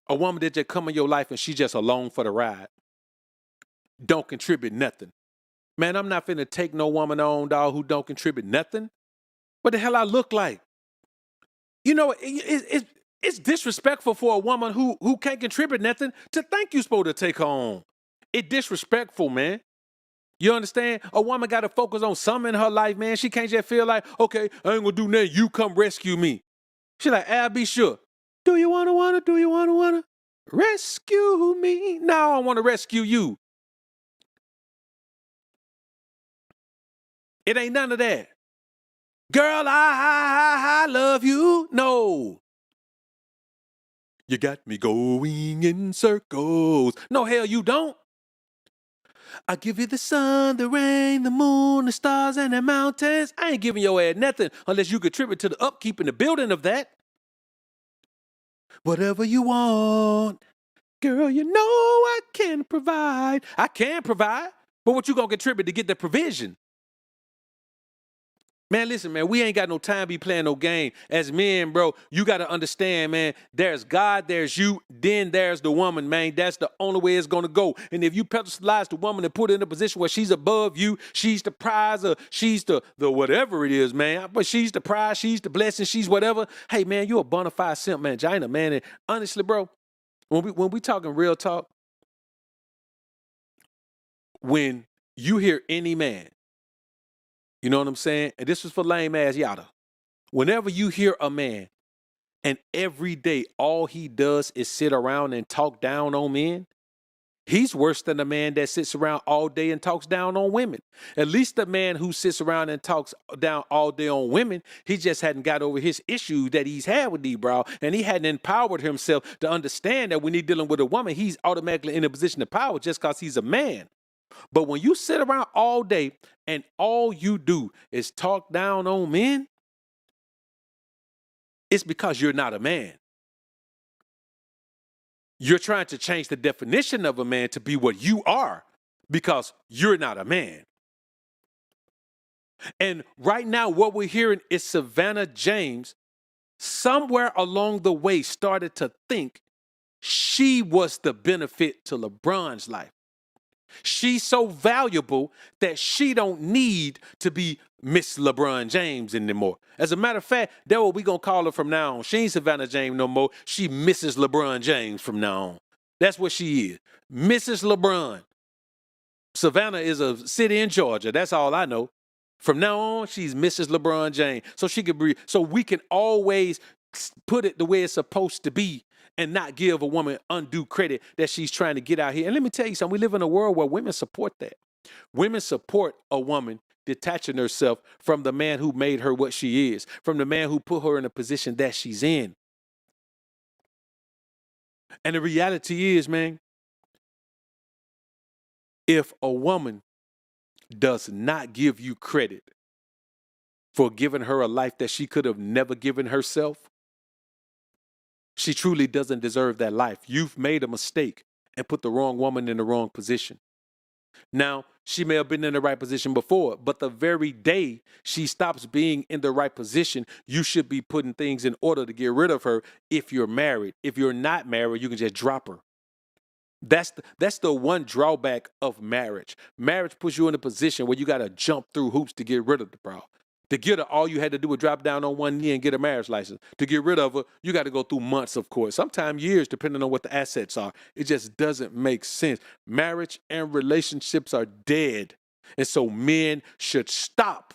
A woman that just come in your life and she just along for the ride. Don't contribute nothing. Man, I'm not finna take no woman on, dog, who don't contribute nothing. What the hell I look like? You know, it's disrespectful for a woman who can't contribute nothing to think you're supposed to take her on. It's disrespectful, man. You understand? A woman got to focus on something in her life, man. She can't just feel like, okay, I ain't gonna do nothing. You come rescue me. She like, I'll be sure. Do you wanna rescue me? No, I want to rescue you. It ain't none of that. Girl, I love you. No. You got me going in circles. No, hell, you don't. I give you the sun, the rain, the moon, the stars, and the mountains. I ain't giving your ass nothing unless you contribute to the upkeep and the building of that. Whatever you want, girl, you know I can provide. I can provide, but what you gonna contribute to get the provision? Man, listen, man, we ain't got no time to be playing no game. As men, bro, you got to understand, man, there's God, there's you, then there's the woman, man. That's the only way it's going to go. And if you pedestalize the woman and put her in a position where she's above you, she's the prize or she's the whatever it is, man. But she's the prize, she's the blessing, she's whatever. Hey, man, you're a bona fide simp, man. Gina, man. And honestly, bro, when we talking real talk, when you hear any man, you know what I'm saying? And this was for lame ass yada. Whenever you hear a man and every day all he does is sit around and talk down on men, he's worse than a man that sits around all day and talks down on women. At least the man who sits around and talks down all day on women, he just hadn't got over his issue that he's had with these, bro. And he hadn't empowered himself to understand that when he's dealing with a woman, he's automatically in a position of power just because he's a man. But when you sit around all day and all you do is talk down on men, it's because you're not a man. You're trying to change the definition of a man to be what you are because you're not a man. And right now, what we're hearing is Savannah James somewhere along the way started to think she was the benefit to LeBron's life. She's so valuable that she don't need to be Miss LeBron James anymore. As a matter of fact, that's what we gonna call her from now on. She ain't Savannah James no more. She Mrs. LeBron James from now on. That's what she is. Mrs. LeBron. Savannah is a city in Georgia. That's all I know. From now on, she's Mrs. LeBron James. So she could be, so we can always put it the way it's supposed to be and not give a woman undue credit that she's trying to get out here. And let me tell you something, we live in a world where women support that. Women support a woman detaching herself from the man who made her what she is, from the man who put her in a position that she's in. And the reality is, man, if a woman does not give you credit for giving her a life that she could have never given herself, she truly doesn't deserve that life. You've made a mistake and put the wrong woman in the wrong position. Now, she may have been in the right position before, but the very day she stops being in the right position, you should be putting things in order to get rid of her if you're married. If you're not married, you can just drop her. That's the one drawback of marriage. Marriage puts you in a position where you got to jump through hoops to get rid of the bro. To get her, all you had to do was drop down on one knee and get a marriage license. To get rid of her, you got to go through months, of course, sometimes years, depending on what the assets are. It just doesn't make sense. Marriage and relationships are dead. And so men should stop.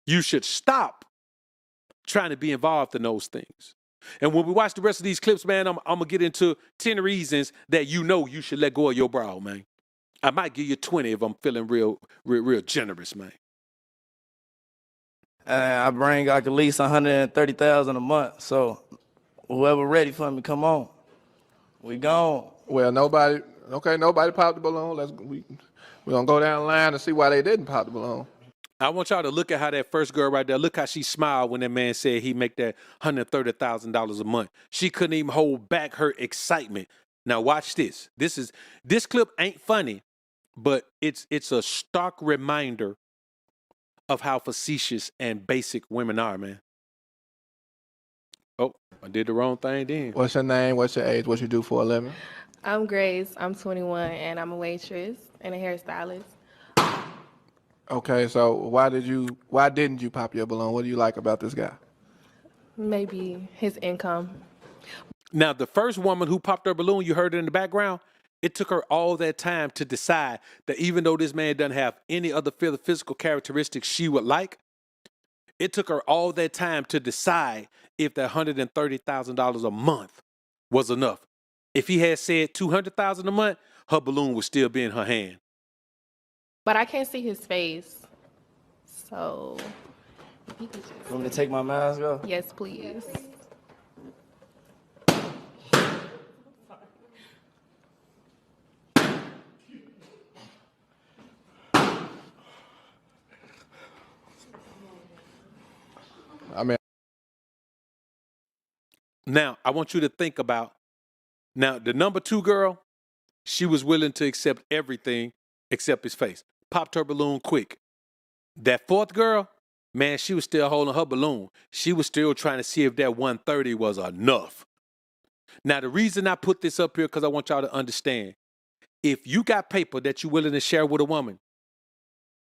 You should stop trying to be involved in those things. And when we watch the rest of these clips, man, I'm going to get into 10 reasons that you know you should let go of your bro, man. I might give you 20 if I'm feeling real generous, man. I bring like at least $130,000 a month. So whoever ready for me, come on. We gone. Well, nobody popped the balloon. We're gonna go down the line and see why they didn't pop the balloon. I want y'all to look at how that first girl right there, look how she smiled when that man said he make that $130,000 a month. She couldn't even hold back her excitement. Now watch this. This clip ain't funny, but it's a stark reminder of how facetious and basic women are, man. Oh, I did the wrong thing then. What's your name? What's your age? What you do for a living? I'm Grace. I'm 21, and I'm a waitress and a hairstylist. Okay, so why didn't you pop your balloon? What do you like about this guy? Maybe his income. Now, the first woman who popped her balloon, you heard it in the background, It took her all that time to decide that even though this man doesn't have any other physical characteristics she would like, it took her all that time to decide if that $130,000 a month was enough. If he had said $200,000 a month, her balloon would still be in her hand. But I can't see his face. So, if he could just... Want me to take my mask off? Yes, please. I mean, now I want you to think about, now the number 2 girl, she was willing to accept everything except his face. Popped her balloon quick. That 4th girl, man, she was still holding her balloon. She was still trying to see if that 130 was enough. Now, the reason I put this up here, because I want y'all to understand, if you got paper that you're willing to share with a woman,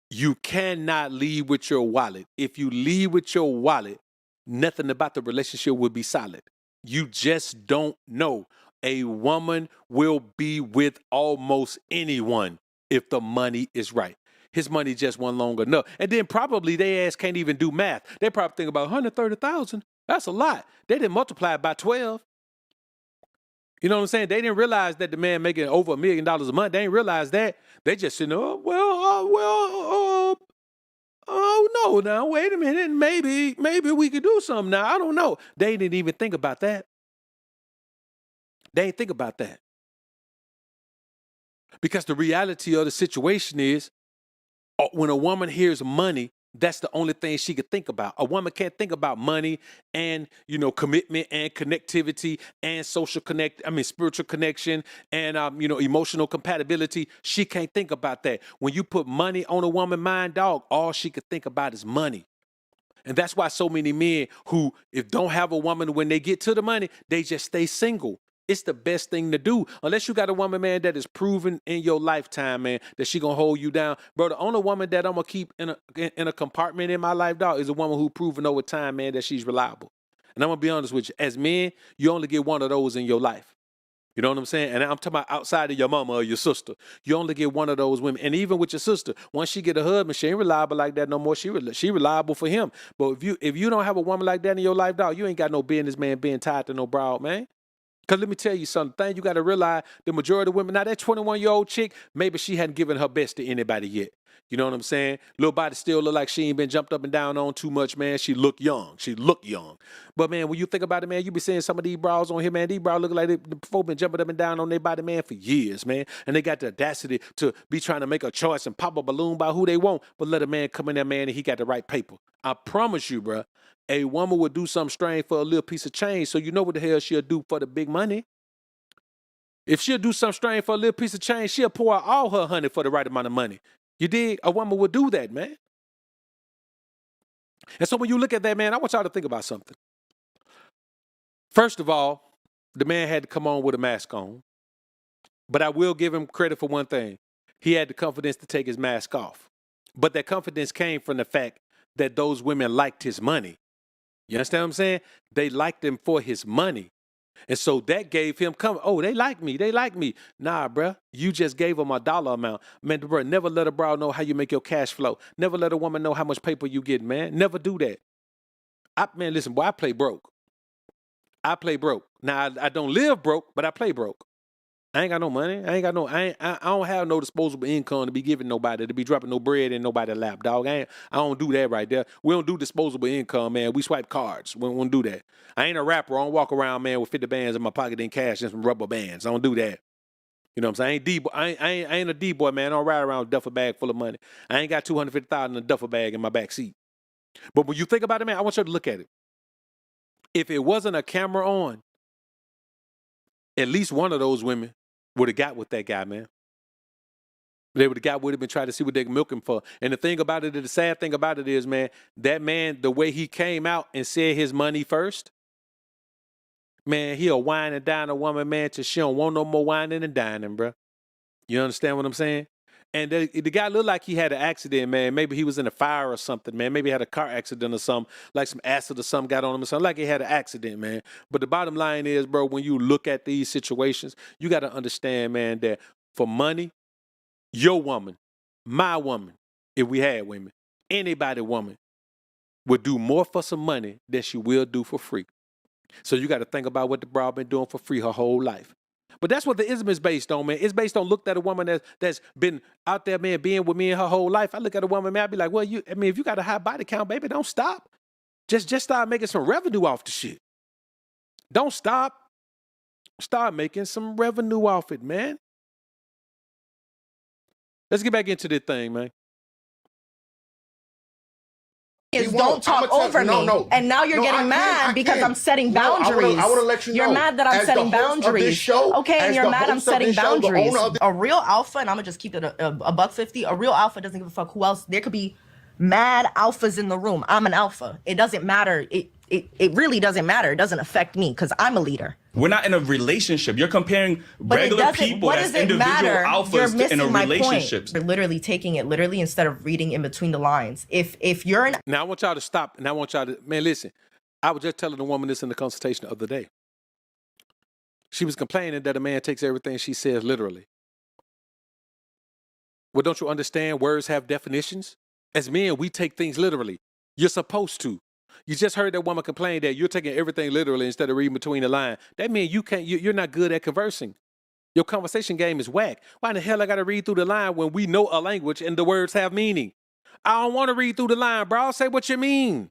you cannot leave with your wallet. If you leave with your wallet, nothing about the relationship will be solid. You just don't know. A woman will be with almost anyone if the money is right. His money just wasn't long enough. And then probably they ass can't even do math. They probably think about 130,000. That's a lot. They didn't multiply it by 12. You know what I'm saying? They didn't realize that the man making over $1 million a month. They didn't realize that. They just said, oh no, now wait a minute. Maybe we could do something now. I don't know. They didn't even think about that. They didn't think about that. Because the reality of the situation is, when a woman hears money, that's the only thing she could think about. A woman can't think about money and, commitment and connectivity and spiritual connection and, emotional compatibility. She can't think about that. When you put money on a woman's mind, dog, all she could think about is money. And that's why so many men who, if don't have a woman when they get to the money, they just stay single. It's the best thing to do. Unless you got a woman, man, that is proven in your lifetime, man, that she gonna hold you down. Bro, the only woman that I'm gonna keep in a compartment in my life, dog, is a woman who proven over time, man, that she's reliable. And I'm gonna be honest with you. As men, you only get one of those in your life. You know what I'm saying? And I'm talking about outside of your mama or your sister. You only get one of those women. And even with your sister, once she get a husband, she ain't reliable like that no more. She reliable for him. But if you don't have a woman like that in your life, dog, you ain't got no business, man, being tied to no broad, man. Because let me tell you something, you got to realize the majority of women, now that 21-year-old chick, maybe she hadn't given her best to anybody yet. You know what I'm saying? Little body still look like she ain't been jumped up and down on too much, man. She look young. But, man, when you think about it, man, you be seeing some of these bras on here, man. These bras look like they before been jumping up and down on their body, man, for years, man. And they got the audacity to be trying to make a choice and pop a balloon by who they want, but let a man come in there, man, and he got the right paper. I promise you, bro, a woman would do something strange for a little piece of change, so you know what the hell she'll do for the big money. If she'll do something strange for a little piece of change, she'll pour out all her honey for the right amount of money. You dig? A woman would do that, man. And so when you look at that, man, I want y'all to think about something. First of all, the man had to come on with a mask on. But I will give him credit for one thing. He had the confidence to take his mask off. But that confidence came from the fact that those women liked his money. You understand what I'm saying? They liked him for his money. And so that gave him oh, they like me. Nah, bruh, you just gave them a dollar amount. Man, bruh, never let a bro know how you make your cash flow. Never let a woman know how much paper you get, man. Never do that. Listen, boy, I play broke. Now, I don't live broke, but I play broke. I ain't got no money. I don't have no disposable income to be giving nobody, to be dropping no bread in nobody's lap, dog. I don't do that right there. We don't do disposable income, man. We swipe cards. We don't do that. I ain't a rapper. I don't walk around, man, with 50 bands in my pocket in cash and some rubber bands. I don't do that. You know what I'm saying? I ain't a D-boy, man. I don't ride around with a duffel bag full of money. I ain't got $250,000 in a duffel bag in my back seat. But when you think about it, man, I want you to look at it. If it wasn't a camera on, at least one of those women would have got with that guy, man. They would have got with him and tried to see what they can milk him for. And the sad thing about it is, man, that man, the way he came out and said his money first, man, he'll wine and dine a woman, man, till she don't want no more whining and dining, bro. You understand what I'm saying? And the guy looked like he had an accident, man. Maybe he was in a fire or something, man. Maybe he had a car accident or something, like some acid or something got on him or something, like he had an accident, man. But the bottom line is, bro, when you look at these situations, you got to understand, man, that for money, your woman, my woman, if we had women, anybody woman would do more for some money than she will do for free. So you got to think about what the bra been doing for free her whole life. But that's what the ism is based on, man. It's based on look at a woman that's been out there, man, being with me in her whole life. I look at a woman, man, I be like, well, if you got a high body count, baby, don't stop. Just start making some revenue off the shit. Don't stop. Start making some revenue off it, man. Let's get back into this thing, man. Don't talk over me. And now you're getting mad because I'm setting boundaries. I want to let you know. You're mad that I'm setting boundaries. Okay, and you're mad I'm setting boundaries. A real alpha, and I'm going to just keep it a $150. A real alpha doesn't give a fuck who else. There could be mad alphas in the room. I'm an alpha. It doesn't matter. It really doesn't matter. It doesn't affect me because I'm a leader. We're not in a relationship. You're comparing regular people as individual alphas in a relationship. You're literally taking it literally instead of reading in between the lines. If you're an... Now I want y'all to stop, and I want y'all to, man, listen. I was just telling the woman this in the consultation the other day. She was complaining that a man takes everything she says literally. Well, don't you understand words have definitions? As men, we take things literally. You're supposed to. You just heard that woman complain that you're taking everything literally instead of reading between the lines. That means you're not good at conversing. Your conversation game is whack. Why in the hell I got to read through the line when we know a language and the words have meaning? I don't want to read through the line, bro. Say what you mean.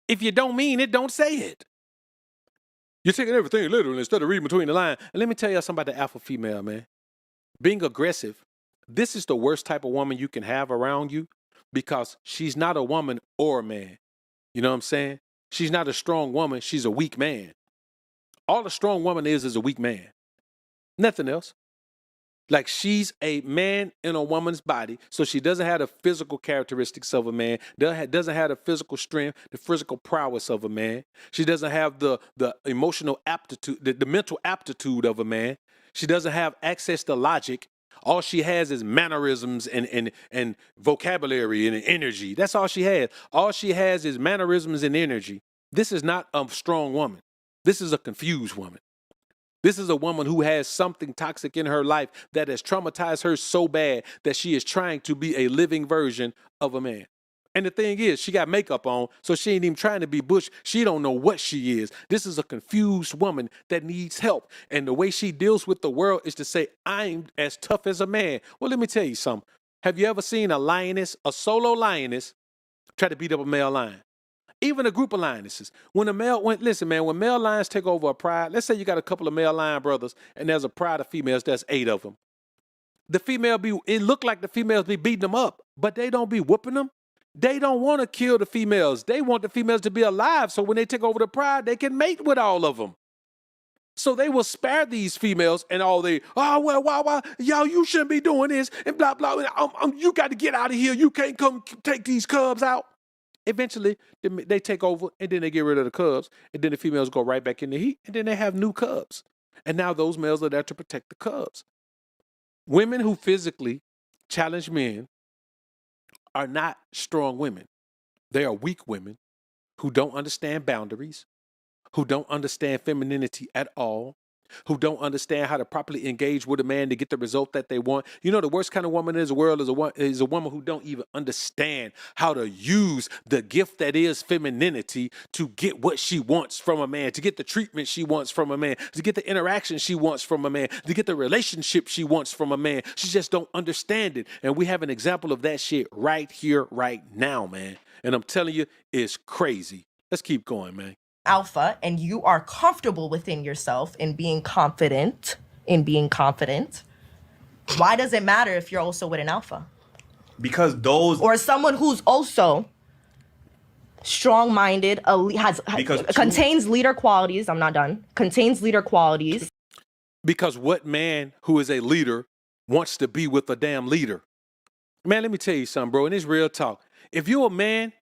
If you don't mean it, don't say it. You're taking everything literally instead of reading between the lines. And let me tell you something about the alpha female, man. Being aggressive, this is the worst type of woman you can have around you because she's not a woman or a man. You know what I'm saying? She's not a strong woman. She's a weak man. All a strong woman is a weak man. Nothing else. Like she's a man in a woman's body, so she doesn't have the physical characteristics of a man, doesn't have the physical strength, the physical prowess of a man. She doesn't have the emotional aptitude, the mental aptitude of a man. She doesn't have access to logic. All she has is mannerisms and vocabulary and energy. That's all she has. All she has is mannerisms and energy. This is not a strong woman. This is a confused woman. This is a woman who has something toxic in her life that has traumatized her so bad that she is trying to be a living version of a man. And the thing is, she got makeup on, so she ain't even trying to be Bush. She don't know what she is. This is a confused woman that needs help. And the way she deals with the world is to say, I'm as tough as a man. Well, let me tell you something. Have you ever seen a lioness, a solo lioness, try to beat up a male lion? Even a group of lionesses. When male lions take over a pride, let's say you got a couple of male lion brothers, and there's a pride of females, there's 8 of them. It look like the females be beating them up, but they don't be whooping them. They don't want to kill the females. They want the females to be alive, so when they take over the pride, they can mate with all of them. So they will spare these females and all why, y'all, you shouldn't be doing this, and blah, blah, you got to get out of here. You can't come take these cubs out. Eventually, they take over, and then they get rid of the cubs, and then the females go right back in the heat, and then they have new cubs. And now those males are there to protect the cubs. Women who physically challenge men are not strong women. They are weak women who don't understand boundaries, who don't understand femininity at all, who don't understand how to properly engage with a man to get the result that they want. You know, the worst kind of woman in the world is a woman who don't even understand how to use the gift that is femininity to get what she wants from a man, to get the treatment she wants from a man, to get the interaction she wants from a man, to get the relationship she wants from a man. She just don't understand it. And we have an example of that shit right here, right now, man. And I'm telling you, it's crazy. Let's keep going, man. Alpha, and you are comfortable within yourself in being confident, why does it matter if you're also with an alpha? Because those... Or someone who's also strong-minded, contains leader qualities. I'm not done. Contains leader qualities. Because what man who is a leader wants to be with a damn leader? Man, let me tell you something, bro, and it's real talk. If you're a man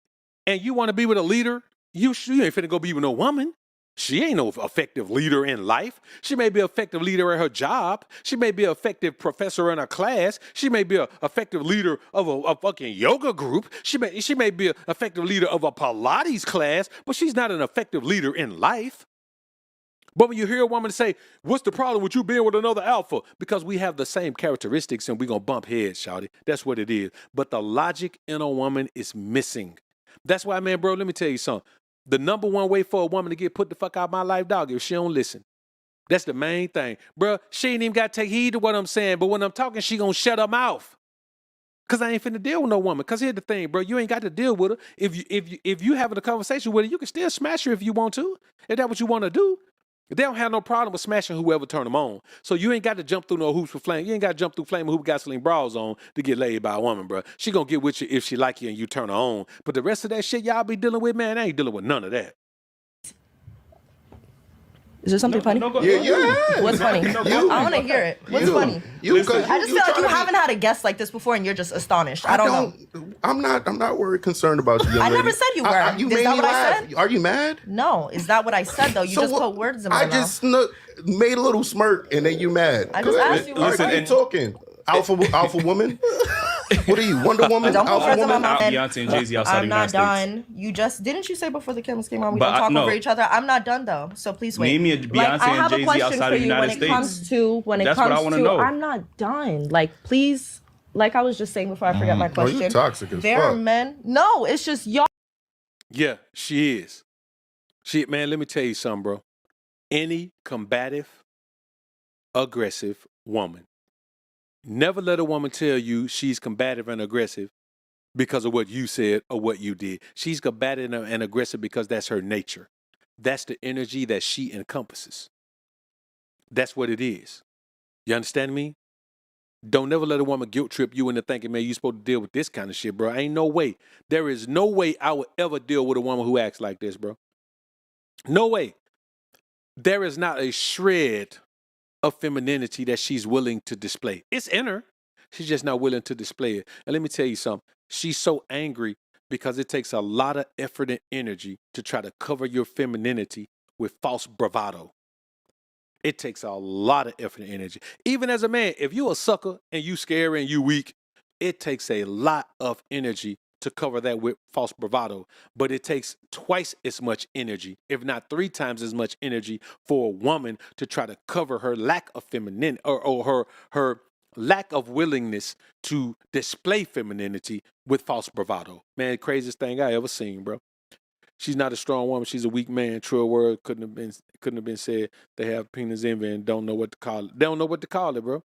and you want to be with a leader, you ain't finna go be with no woman. She ain't no effective leader in life. She may be an effective leader at her job. She may be an effective professor in her class. She may be an effective leader of a fucking yoga group. She may be an effective leader of a Pilates class, but she's not an effective leader in life. But when you hear a woman say, what's the problem with you being with another alpha? Because we have the same characteristics and we're going to bump heads, shawty. That's what it is. But the logic in a woman is missing. That's why, man, bro, let me tell you something. The number one way for a woman to get put the fuck out of my life, dog, if she don't listen. That's the main thing. Bro, she ain't even got to take heed to what I'm saying, but when I'm talking, she gonna shut her mouth. Because I ain't finna deal with no woman. Because here's the thing, bro, you ain't got to deal with her. If you having a conversation with her, you can still smash her if you want to. If that's what you want to do. They don't have no problem with smashing whoever turn them on. So you ain't got to jump through no hoops for flame. You ain't got to jump through flame hoop gasoline bras on to get laid by a woman, bro. She gonna get with you if she like you and you turn her on. But the rest of that shit y'all be dealing with, man, I ain't dealing with none of that. Is there something funny? Yeah. What's funny? I want to hear it. What's funny? I just feel like you haven't had a guest like this before, and you're just astonished. I don't know. I'm not worried, concerned about you. I never said you were. Is that what I said? Are you mad? No. Is that what I said though? You just put words in my mouth. I just made a little smirk, and then you mad. I just asked you. Listen, and talking. Alpha woman. What are you, Wonder Woman? Don't put words in my mouth. Beyonce and Jay-Z outside I'm the United not States. done. You just didn't you say before the cameras came on we don't talk over each other? I'm not done though. So please wait. Name me a Beyonce and Jay-Z outside of the United States. That's what I want to know. I'm not done. Like please, like I was just saying before I forgot my question. Oh, you toxic as There fuck. are men. No, it's just y'all. Yeah, she is. Man, let me tell you something, bro. Any combative, aggressive woman, never let a woman tell you she's combative and aggressive because of what you said or what you did. She's combative and aggressive because that's her nature. That's the energy that she encompasses. That's what it is. You understand me? Don't never let a woman guilt trip you into thinking, man, you're supposed to deal with this kind of shit, bro. Ain't no way. There is no way I would ever deal with a woman who acts like this, bro. No way. There is not a shred of femininity that she's willing to display. It's in her. She's just not willing to display it. And let me tell you something. She's so angry because it takes a lot of effort and energy to try to cover your femininity with false bravado. It takes a lot of effort and energy. Even as a man, if you a sucker and you scary and you weak, it takes a lot of energy to cover that with false bravado. But it takes twice as much energy, if not 3 times as much energy, for a woman to try to cover her lack of femininity or her lack of willingness to display femininity with false bravado. Man, craziest thing I ever seen, bro. She's not a strong woman. She's a weak man. True word couldn't have been said. They have penis envy and don't know what to call it. They don't know what to call it, bro.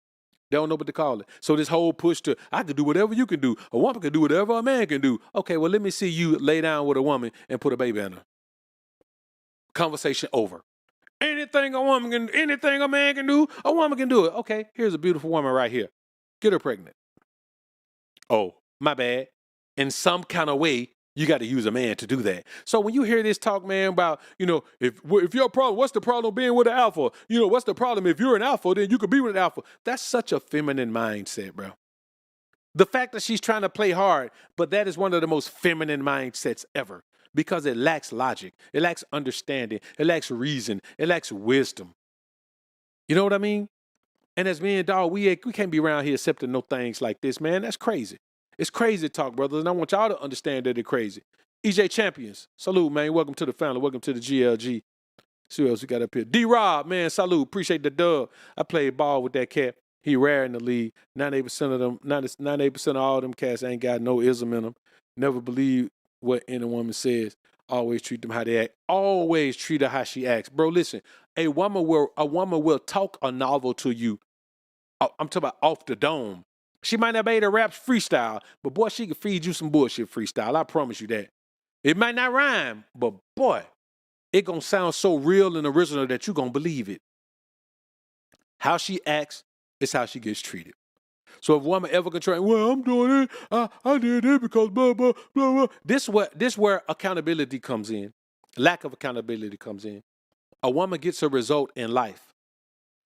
They don't know what to call it. So this whole push to, I can do whatever you can do. A woman can do whatever a man can do. Okay, well, let me see you lay down with a woman and put a baby in her. Conversation over. Anything a man can do, a woman can do it. Okay, here's a beautiful woman right here. Get her pregnant. Oh, my bad. In some kind of way, you got to use a man to do that. So when you hear this talk, man, about, if your problem, what's the problem being with an alpha? What's the problem? If you're an alpha, then you could be with an alpha. That's such a feminine mindset, bro. The fact that she's trying to play hard, but that is one of the most feminine mindsets ever because it lacks logic. It lacks understanding. It lacks reason. It lacks wisdom. You know what I mean? And as men, dog, we can't be around here accepting no things like this, man. That's crazy. It's crazy talk, brothers, and I want y'all to understand that it's crazy. EJ Champions, salute, man. Welcome to the family. Welcome to the GLG. See what else we got up here. D-Rob, man, salute. Appreciate the dub. I played ball with that cat. He rare in the league. 98% of them, 98% of all them cats ain't got no ism in them. Never believe what any woman says. Always treat them how they act. Always treat her how she acts. Bro, listen, a woman will talk a novel to you. I'm talking about off the dome. She might not be able to rap freestyle, but boy, she can feed you some bullshit freestyle. I promise you that. It might not rhyme, but boy, it gonna sound so real and original that you gonna believe it. How she acts is how she gets treated. So if a woman ever can try, well, I'm doing it, I did it because blah, blah, blah, blah. This where accountability comes in. Lack of accountability comes in. A woman gets a result in life.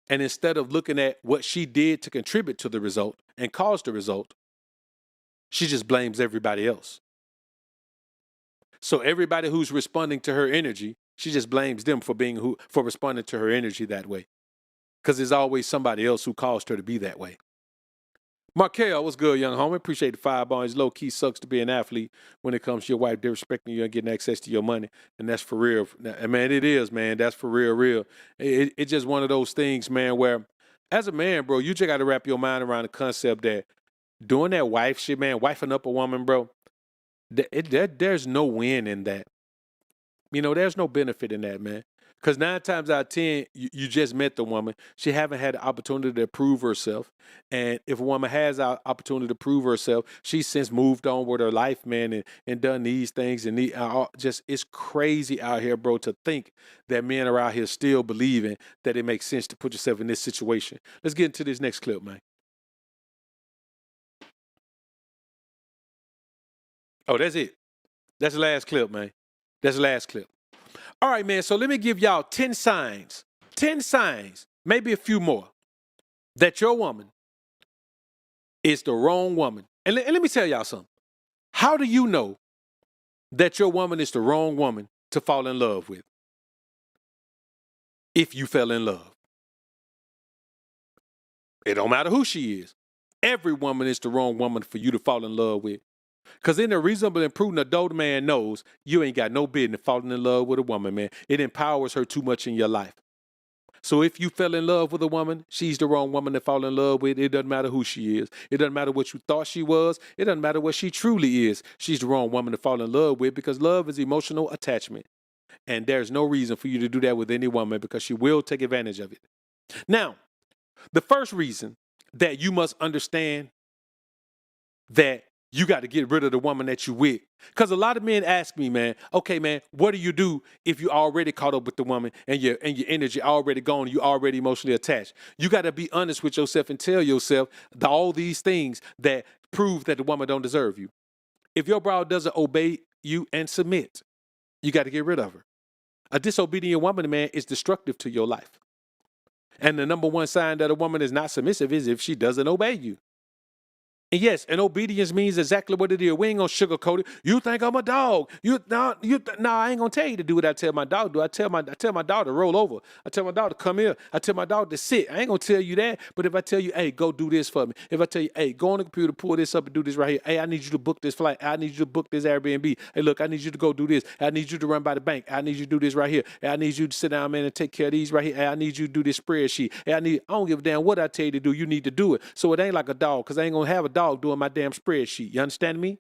And instead of looking at what she did to contribute to the result and cause the result, she just blames everybody else. So everybody who's responding to her energy She just blames them for for responding to her energy that way. Because there's always somebody else who caused her to be that way. Markel, what's good, young homie? Appreciate the 5 bonds. Low key sucks to be an athlete when it comes to your wife disrespecting you and getting access to your money. And that's for real. And man, it is, man. That's for real. It's just one of those things, man, where as a man, bro, you just got to wrap your mind around the concept that doing that wife shit, man, wifing up a woman, bro, there's no win in that. You know, there's no benefit in that, man. Because 9 times out of 10, you just met the woman. She haven't had the opportunity to prove herself. And if a woman has an opportunity to prove herself, she's since moved on with her life, man, and done these things. And it's crazy out here, bro, to think that men are out here still believing that it makes sense to put yourself in this situation. Let's get into this next clip, man. Oh, that's it. That's the last clip, man. That's the last clip. All right, man, so let me give y'all 10 signs, maybe a few more, that your woman is the wrong woman. And let me tell y'all something. How do you know that your woman is the wrong woman to fall in love with? If you fell in love. It don't matter who she is. Every woman is the wrong woman for you to fall in love with. Because then a reasonable and prudent adult man knows you ain't got no business falling in love with a woman, man. It empowers her too much in your life. So if you fell in love with a woman, she's the wrong woman to fall in love with. It doesn't matter who she is. It doesn't matter what you thought she was. It doesn't matter what she truly is. She's the wrong woman to fall in love with because love is emotional attachment. And there's no reason for you to do that with any woman because she will take advantage of it. Now, the first reason that you must understand that you got to get rid of the woman that you with. Because a lot of men ask me, man, okay, man, what do you do if you already caught up with the woman and your energy already gone, you already emotionally attached? You got to be honest with yourself and tell yourself all these things that prove that the woman don't deserve you. If your bro doesn't obey you and submit, you got to get rid of her. A disobedient woman, man, is destructive to your life. And the number one sign that a woman is not submissive is if she doesn't obey you. And yes, and obedience means exactly what it is. We ain't gonna sugarcoat it. You think I'm a dog? I ain't gonna tell you to do what I tell my dog to do. I tell my dog to roll over. I tell my dog to come here. I tell my dog to sit. I ain't gonna tell you that. But if I tell you, hey, go do this for me. If I tell you, hey, go on the computer, pull this up and do this right here. Hey, I need you to book this flight. I need you to book this Airbnb. Hey, look, I need you to go do this. I need you to run by the bank. I need you to do this right here. Hey, I need you to sit down, man, and take care of these right here. Hey, I need you to do this spreadsheet. Hey, I don't give a damn what I tell you to do. You need to do it. So it ain't like a dog, because I ain't gonna have a dog doing my damn spreadsheet. You understand me?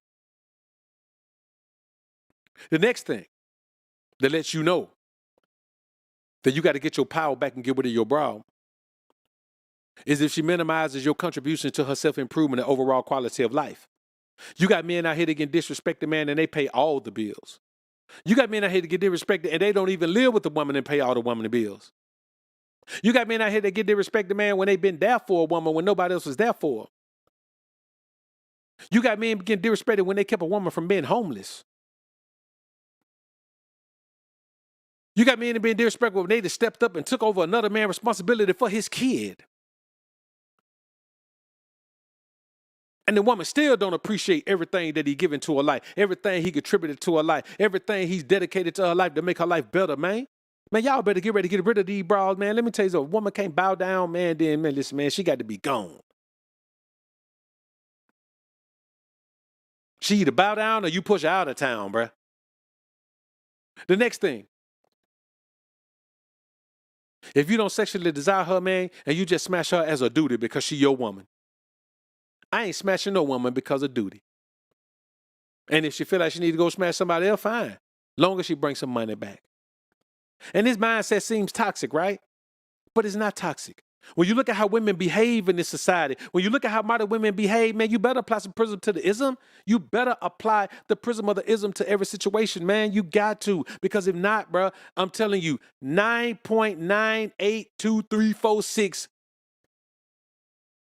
The next thing that lets you know that you got to get your power back and get rid of your bra is if she minimizes your contribution to her self-improvement and overall quality of life. You got men out here that get disrespected, man, and they pay all the bills. You got men out here that get disrespected and they don't even live with the woman and pay all the woman bills. You got men out here that get disrespected, man, when they've been there for a woman when nobody else was there for her. You got men getting disrespected when they kept a woman from being homeless. You got men being disrespectful when they just stepped up and took over another man's responsibility for his kid. And the woman still don't appreciate everything that he given to her life, everything he contributed to her life, everything he's dedicated to her life to make her life better, man. Man, y'all better get ready to get rid of these bras, man. Let me tell you something. A woman can't bow down, man, then, man, listen, man, she got to be gone. She either bow down or you push her out of town, bruh. The next thing. If you don't sexually desire her, man, and you just smash her as a duty because she your woman. I ain't smashing no woman because of duty. And if she feel like she need to go smash somebody else, fine. Long as she brings some money back. And this mindset seems toxic, right? But it's not toxic. When you look at how women behave in this society, when you look at how modern women behave, man, you better apply some prism to the ism. You better apply the prism of the ism to every situation, man. You got to. Because if not, bro, I'm telling you, 9.982346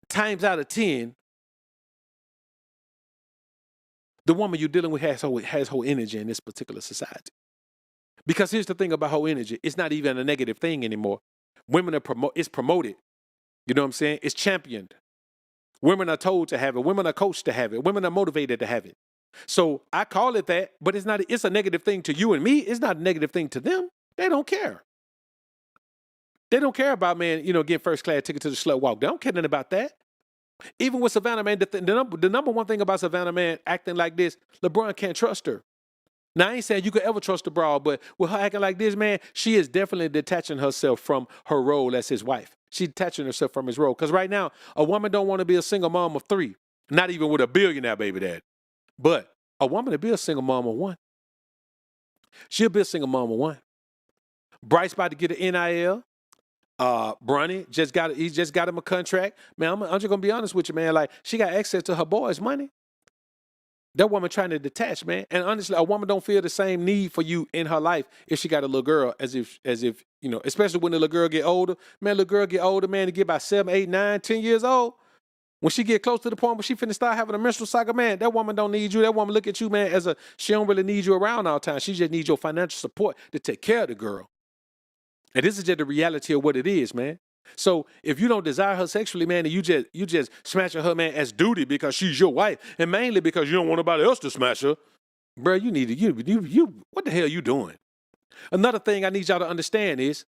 times out of 10, the woman you're dealing with has whole energy in this particular society. Because here's the thing about whole energy. It's not even a negative thing anymore. Women are it's promoted. You know what I'm saying? It's championed. Women are told to have it. Women are coached to have it. Women are motivated to have it. So I call it that, but it's not. It's a negative thing to you and me. It's not a negative thing to them. They don't care. They don't care about, man, getting first class ticket to the slut walk. They don't care nothing about that. Even with Savannah, man, the number one thing about Savannah, man, acting like this, LeBron can't trust her. Now, I ain't saying you could ever trust a broad, but with her acting like this, man, she is definitely detaching herself from her role as his wife. She's detaching herself from his role. Because right now, a woman don't want to be a single mom of 3, not even with a billionaire baby dad. But a woman to be a single mom of 1. She'll be a single mom of 1. Bryce about to get an NIL. Bronny he just got him a contract. Man, I'm just gonna be honest with you, man. Like, she got access to her boy's money. That woman trying to detach, man. And honestly, a woman don't feel the same need for you in her life if she got a little girl as if especially when the little girl get older. Man, little girl get older, man, to get about 7, 8, 9, 10 years old. When she get close to the point where she finna start having a menstrual cycle, man, that woman don't need you. That woman look at you, man, she don't really need you around all the time. She just needs your financial support to take care of the girl. And this is just the reality of what it is, man. So if you don't desire her sexually, man, and you just smashing her, man, as duty because she's your wife, and mainly because you don't want nobody else to smash her, bro, you need to, what the hell you doing? Another thing I need y'all to understand is,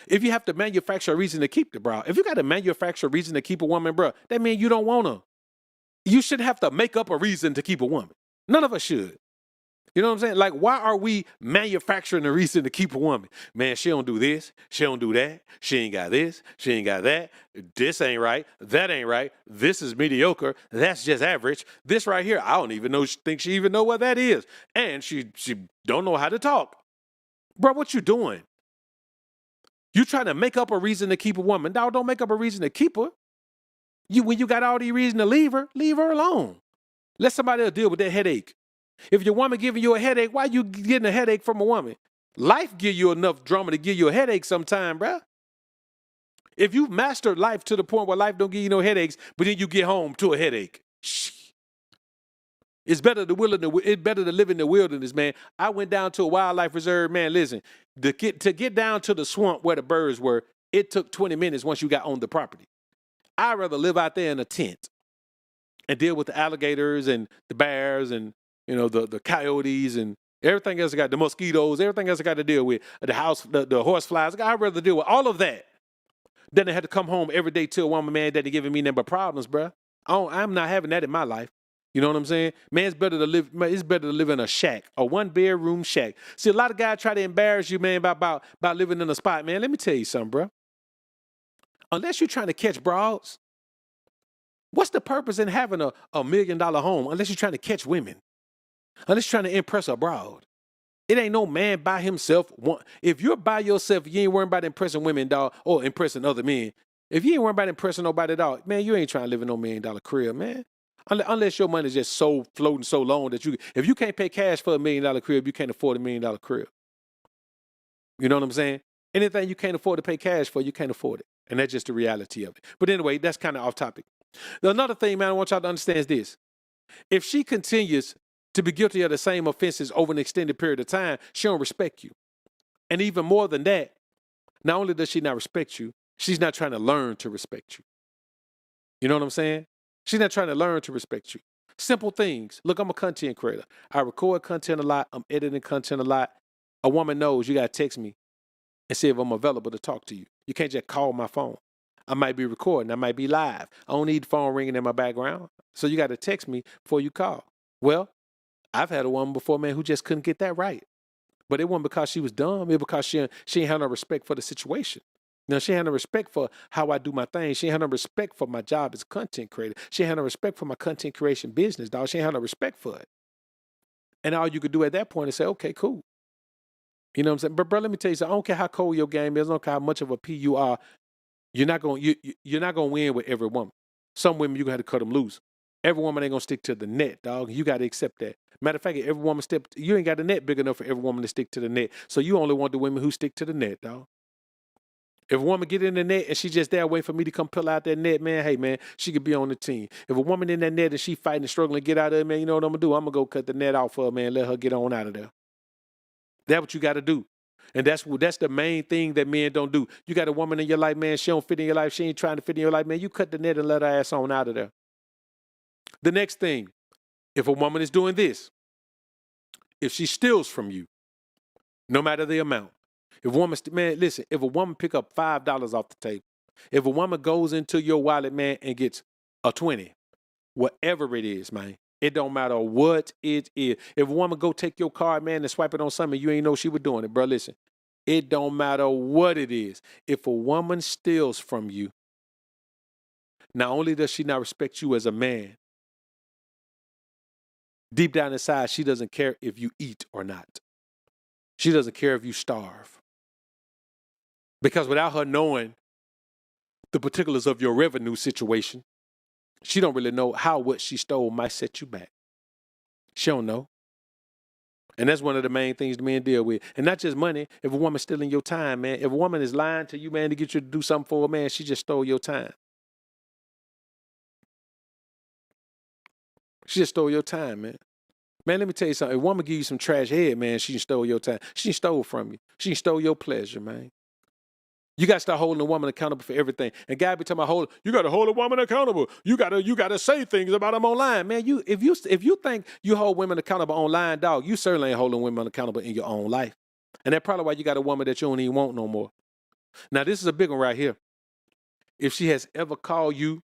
if you have to manufacture a reason to keep the bro, if you got to manufacture a reason to keep a woman, bro, that means you don't want her. You shouldn't have to make up a reason to keep a woman. None of us should. You know what I'm saying? Like, why are we manufacturing a reason to keep a woman? Man, she don't do this. She don't do that. She ain't got this. She ain't got that. This ain't right. That ain't right. This is mediocre. That's just average. This right here, I don't even think she even know what that is. And she don't know how to talk. Bro, what you doing? You trying to make up a reason to keep a woman. Dog, don't make up a reason to keep her. When you got all these reasons to leave her alone. Let somebody else deal with that headache. If your woman giving you a headache, why you getting a headache from a woman? Life give you enough drama to give you a headache sometime, bruh. If you've mastered life to the point where life don't give you no headaches, but then you get home to a headache. It's better to live in the wilderness, man. I went down to a wildlife reserve, man. Listen, to get down to the swamp where the birds were, it took 20 minutes once you got on the property. I'd rather live out there in a tent and deal with the alligators and the bears and the coyotes and everything else I got, the mosquitoes, everything else I got to deal with, the horse flies. I'd rather deal with all of that than to have to come home every day to a woman, man, that giving me nothing but problems, bruh. I'm not having that in my life. You know what I'm saying? Man, it's better to live in a shack, a 1-bedroom shack. See, a lot of guys try to embarrass you, man, about living in a spot, man. Let me tell you something, bruh. Unless you're trying to catch broads, what's the purpose in having a $1 million home unless you're trying to catch women? Unless you're trying to impress a broad. It ain't no man by himself. If you're by yourself, you ain't worrying about impressing women, dog, or impressing other men. If you ain't worrying about impressing nobody, dog, man, you ain't trying to live in no $1 million crib, man. Unless your money is just so floating so long that if you can't pay cash for $1 million crib, you can't afford $1 million crib. You know what I'm saying? Anything you can't afford to pay cash for, you can't afford it. And that's just the reality of it. But anyway, that's kind of off topic. Another thing, man, I want y'all to understand is this. If she continues to be guilty of the same offenses over an extended period of time, she don't respect you. And even more than that, not only does she not respect you, she's not trying to learn to respect you. You know what I'm saying? She's not trying to learn to respect you. Simple things. Look, I'm a content creator. I record content a lot. I'm editing content a lot. A woman knows you got to text me and see if I'm available to talk to you. You can't just call my phone. I might be recording. I might be live. I don't need the phone ringing in my background. So you got to text me before you call. Well, I've had a woman before, man, who just couldn't get that right. But it wasn't because she was dumb. It was because she ain't had no respect for the situation. Now, she had no respect for how I do my thing. She had no respect for my job as a content creator. She had no respect for my content creation business, dog. She had no respect for it. And all you could do at that point is say, okay, cool. You know what I'm saying? But, bro, let me tell you something. I don't care how cold your game is. I don't care how much of a P you are. You're not going to win with every woman. Some women, you're going to have to cut them loose. Every woman ain't going to stick to the net, dog. You got to accept that. Matter of fact, every woman you ain't got a net big enough for every woman to stick to the net. So you only want the women who stick to the net, dog. If a woman get in the net and she just there waiting for me to come pull out that net, man, hey, man, she could be on the team. If a woman in that net and she fighting and struggling to get out of it, man, you know what I'm going to do? I'm going to go cut the net off for her, man, let her get on out of there. That's what you got to do. And that's the main thing that men don't do. You got a woman in your life, man, she don't fit in your life, she ain't trying to fit in your life, man, you cut the net and let her ass on out of there. The next thing, if a woman is doing this, if she steals from you, no matter the amount, If a woman, man, listen, if a woman pick up $5 off the table, if a woman goes into your wallet, man, and gets a 20, whatever it is, man, it don't matter what it is. If a woman go take your card, man, and swipe it on something, you ain't know she was doing it, bro. Listen, it don't matter what it is. If a woman steals from you, not only does she not respect you as a man, deep down inside, she doesn't care if you eat or not. She doesn't care if you starve. Because without her knowing the particulars of your revenue situation, she don't really know how what she stole might set you back. She don't know. And that's one of the main things the men deal with. And not just money. If a woman's stealing your time, man, if a woman is lying to you, man, to get you to do something for a man, she just stole your time. She just stole your time, man. Man, let me tell you something. If a woman give you some trash head, man, she stole your time. She stole from you. She stole your pleasure, man. You got to start holding a woman accountable for everything. And God be talking about you got to hold a woman accountable. You got to say things about them online, man. If you think you hold women accountable online, dog, you certainly ain't holding women accountable in your own life. And that's probably why you got a woman that you don't even want no more. Now, this is a big one right here. If she has ever called you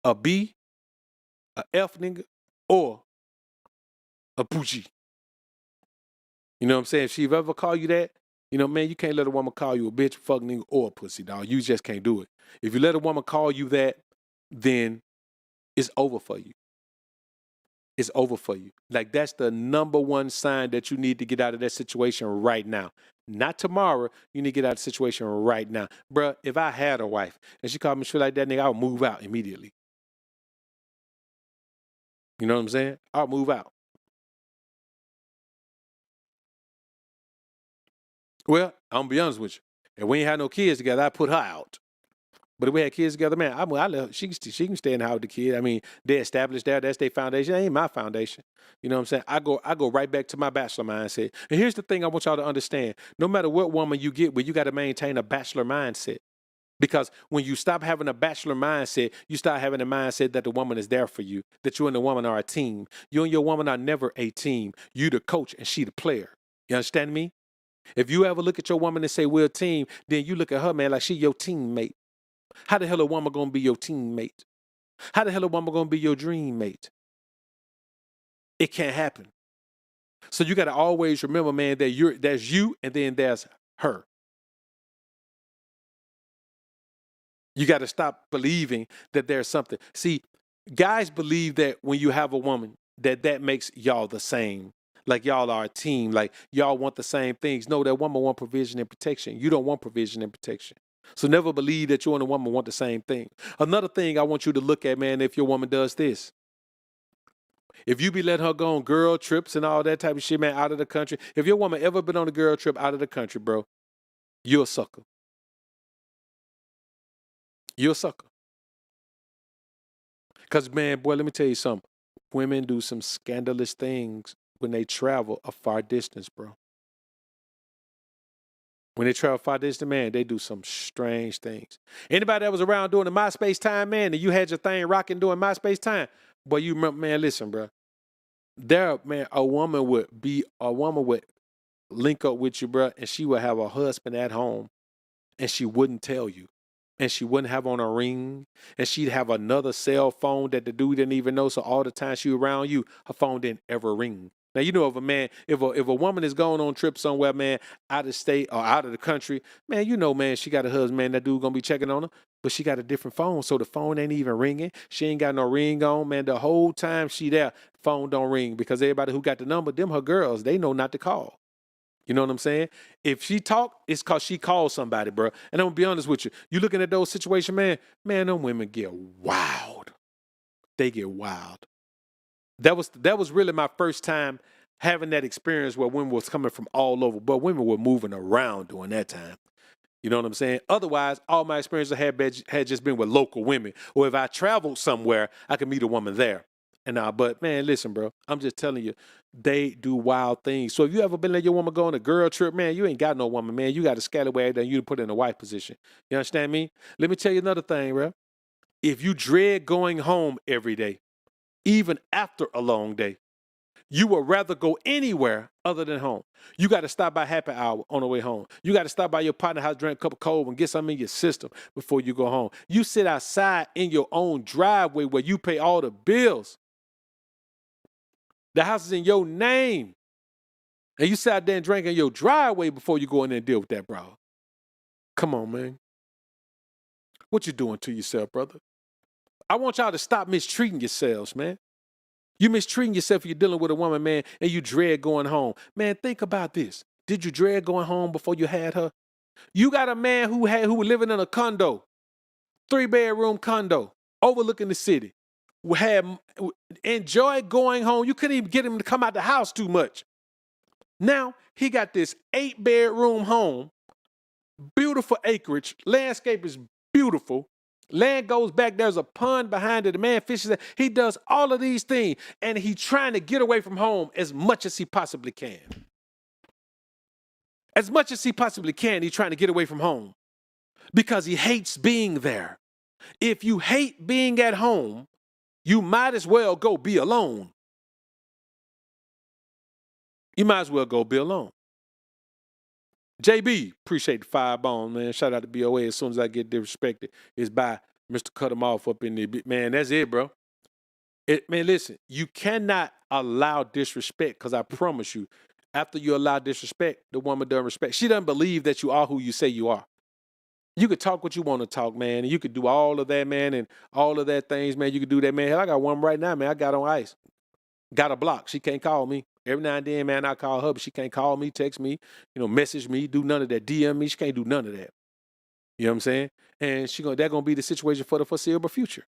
a B, a F nigga, or a bougie. You know what I'm saying? If she ever called you that, you know, man, you can't let a woman call you a bitch, fuck nigga, or a pussy, dog. You just can't do it. If you let a woman call you that, then it's over for you. It's over for you. Like, that's the number one sign that you need to get out of that situation right now. Not tomorrow. You need to get out of the situation right now. Bruh, if I had a wife and she called me shit like that, nigga, I would move out immediately. You know what I'm saying? I'll move out. Well, I'm gonna be honest with you. If we ain't had no kids together, I put her out. But if we had kids together, man, I let her, she can stay in the house with the kid. I mean, they established that. That's their foundation. That ain't my foundation. You know what I'm saying? I go right back to my bachelor mindset. And here's the thing I want y'all to understand. No matter what woman you get with, you got to maintain a bachelor mindset. Because when you stop having a bachelor mindset, you start having a mindset that the woman is there for you, that you and the woman are a team. You and your woman are never a team. You the coach and she the player. You understand me? If you ever look at your woman and say, we're a team, then you look at her, man, like she your teammate. How the hell a woman gonna be your teammate? How the hell a woman gonna be your dream mate? It can't happen. So you gotta always remember, man, that there's you and then there's her. You gotta stop believing that there's something. See, guys believe that when you have a woman, that makes y'all the same. Like y'all are a team, like y'all want the same things. No, that woman want provision and protection. You don't want provision and protection. So never believe that you and a woman want the same thing. Another thing I want you to look at, man, if your woman does this. If you be letting her go on girl trips and all that type of shit, man, out of the country. If your woman ever been on a girl trip out of the country, bro, you're a sucker. You're a sucker. Because, man, boy, let me tell you something. Women do some scandalous things when they travel a far distance, bro. When they travel far distance, man, they do some strange things. Anybody that was around during the MySpace time, man, and you had your thing rocking during MySpace time, boy, you remember, man, listen, bro. A woman would link up with you, bro, and she would have a husband at home, and she wouldn't tell you. And she wouldn't have on a ring, and she'd have another cell phone that the dude didn't even know. So all the time she was around you, her phone didn't ever ring. Now, you know, if a woman is going on trip somewhere, man, out of state or out of the country, man, you know, man, she got a husband, man, that dude gonna be checking on her, but she got a different phone, so the phone ain't even ringing. She ain't got no ring on, man. The whole time she there, phone don't ring because everybody who got the number, them her girls, they know not to call. You know what I'm saying? If she talk, it's because she called somebody, bro. And I'm gonna be honest with you. You looking at those situations, man, them women get wild. They get wild. That was really my first time having that experience where women was coming from all over, but women were moving around during that time. You know what I'm saying? Otherwise, all my experiences had just been with local women. Or if I traveled somewhere, I could meet a woman there. But man, listen, bro, I'm just telling you, they do wild things. So if you ever been letting your woman go on a girl trip, man, you ain't got no woman, man. You got to scallywag and you put in a wife position. You understand me? Let me tell you another thing, bro. If you dread going home every day, even after a long day, You would rather go anywhere other than home. You got to stop by happy hour on the way home. You got to stop by your partner's house, drink a cup of cold and get something in your system before you go home. You sit outside in your own driveway where you pay all the bills. The house is in your name. And you sit out there and drink in your driveway before you go in there and deal with that, bro. Come on, man. What you doing to yourself, brother? I want y'all to stop mistreating yourselves, man. You mistreating yourself if you're dealing with a woman, man, and you dread going home. Man, think about this. Did you dread going home before you had her? You got a man who was living in a condo, 3-bedroom condo, overlooking the city. Enjoyed going home. You couldn't even get him to come out the house too much. Now, he got this 8-bedroom home, beautiful acreage, landscape is beautiful. Land goes back, there's a pond behind it, the man fishes it. He does all of these things, and he's trying to get away from home as much as he possibly can. As much as he possibly can, he's trying to get away from home because he hates being there. If you hate being at home, you might as well go be alone. You might as well go be alone. JB, appreciate the 5 bones, man. Shout out to BOA. As soon as I get disrespected, it's by Mr. Cut him off up in there. Man, that's it, bro. Man, listen, you cannot allow disrespect because I promise you, after you allow disrespect, the woman doesn't respect. She doesn't believe that you are who you say you are. You could talk what you want to talk, man, and you could do all of that, man, and all of that things, man. You could do that, man. Hell, I got one right now, man. I got on ice. Got a block. She can't call me. Every now and then, man, I call her, but she can't call me, text me, message me, do none of that, DM me. She can't do none of that. You know what I'm saying? And that's gonna be the situation for the foreseeable future.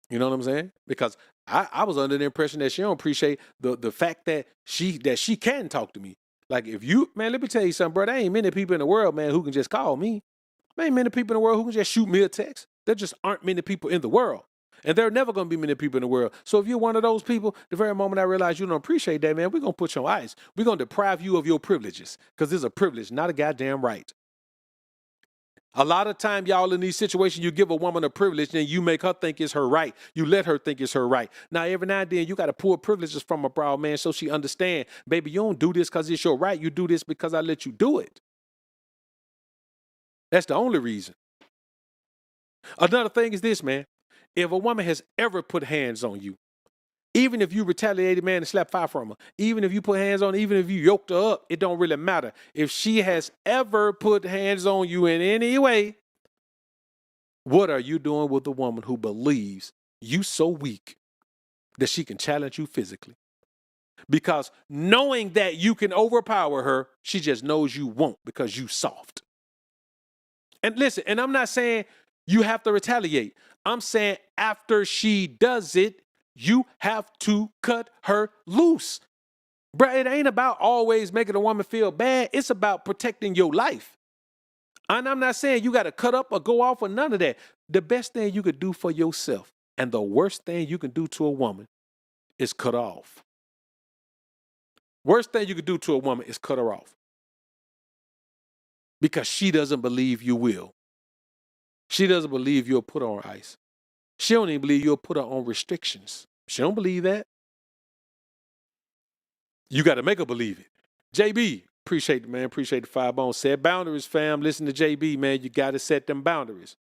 You know what I'm saying? Because I was under the impression that she don't appreciate the fact that she can talk to me. Like if you, man, let me tell you something, bro. There ain't many people in the world, man, who can just call me. There ain't many people in the world who can just shoot me a text. There just aren't many people in the world. And there are never going to be many people in the world. So if you're one of those people, the very moment I realize you don't appreciate that, man, we're going to put you on ice. We're going to deprive you of your privileges because it's a privilege, not a goddamn right. A lot of time, y'all, in these situations, you give a woman a privilege and you make her think it's her right. You let her think it's her right. Now, every now and then, you got to pull privileges from a broad man so she understand, baby, you don't do this because it's your right. You do this because I let you do it. That's the only reason. Another thing is this, man. If a woman has ever put hands on you, even if you retaliated, man, and slapped fire from her, even if you put hands on her, even if you yoked her up, it don't really matter. If she has ever put hands on you in any way, what are you doing with a woman who believes you so weak that she can challenge you physically? Because knowing that you can overpower her, she just knows you won't because you soft. And listen, and I'm not saying you have to retaliate. I'm saying after she does it, you have to cut her loose. Bruh, it ain't about always making a woman feel bad. It's about protecting your life. And I'm not saying you got to cut up or go off or none of that. The best thing you could do for yourself and the worst thing you can do to a woman is cut her off. Worst thing you could do to a woman is cut her off. Because she doesn't believe you will. She doesn't believe you'll put her on ice. She don't even believe you'll put her on restrictions. She don't believe that. You got to make her believe it. JB, appreciate it, man. Appreciate the 5 bones. Set boundaries, fam. Listen to JB, man. You got to set them boundaries.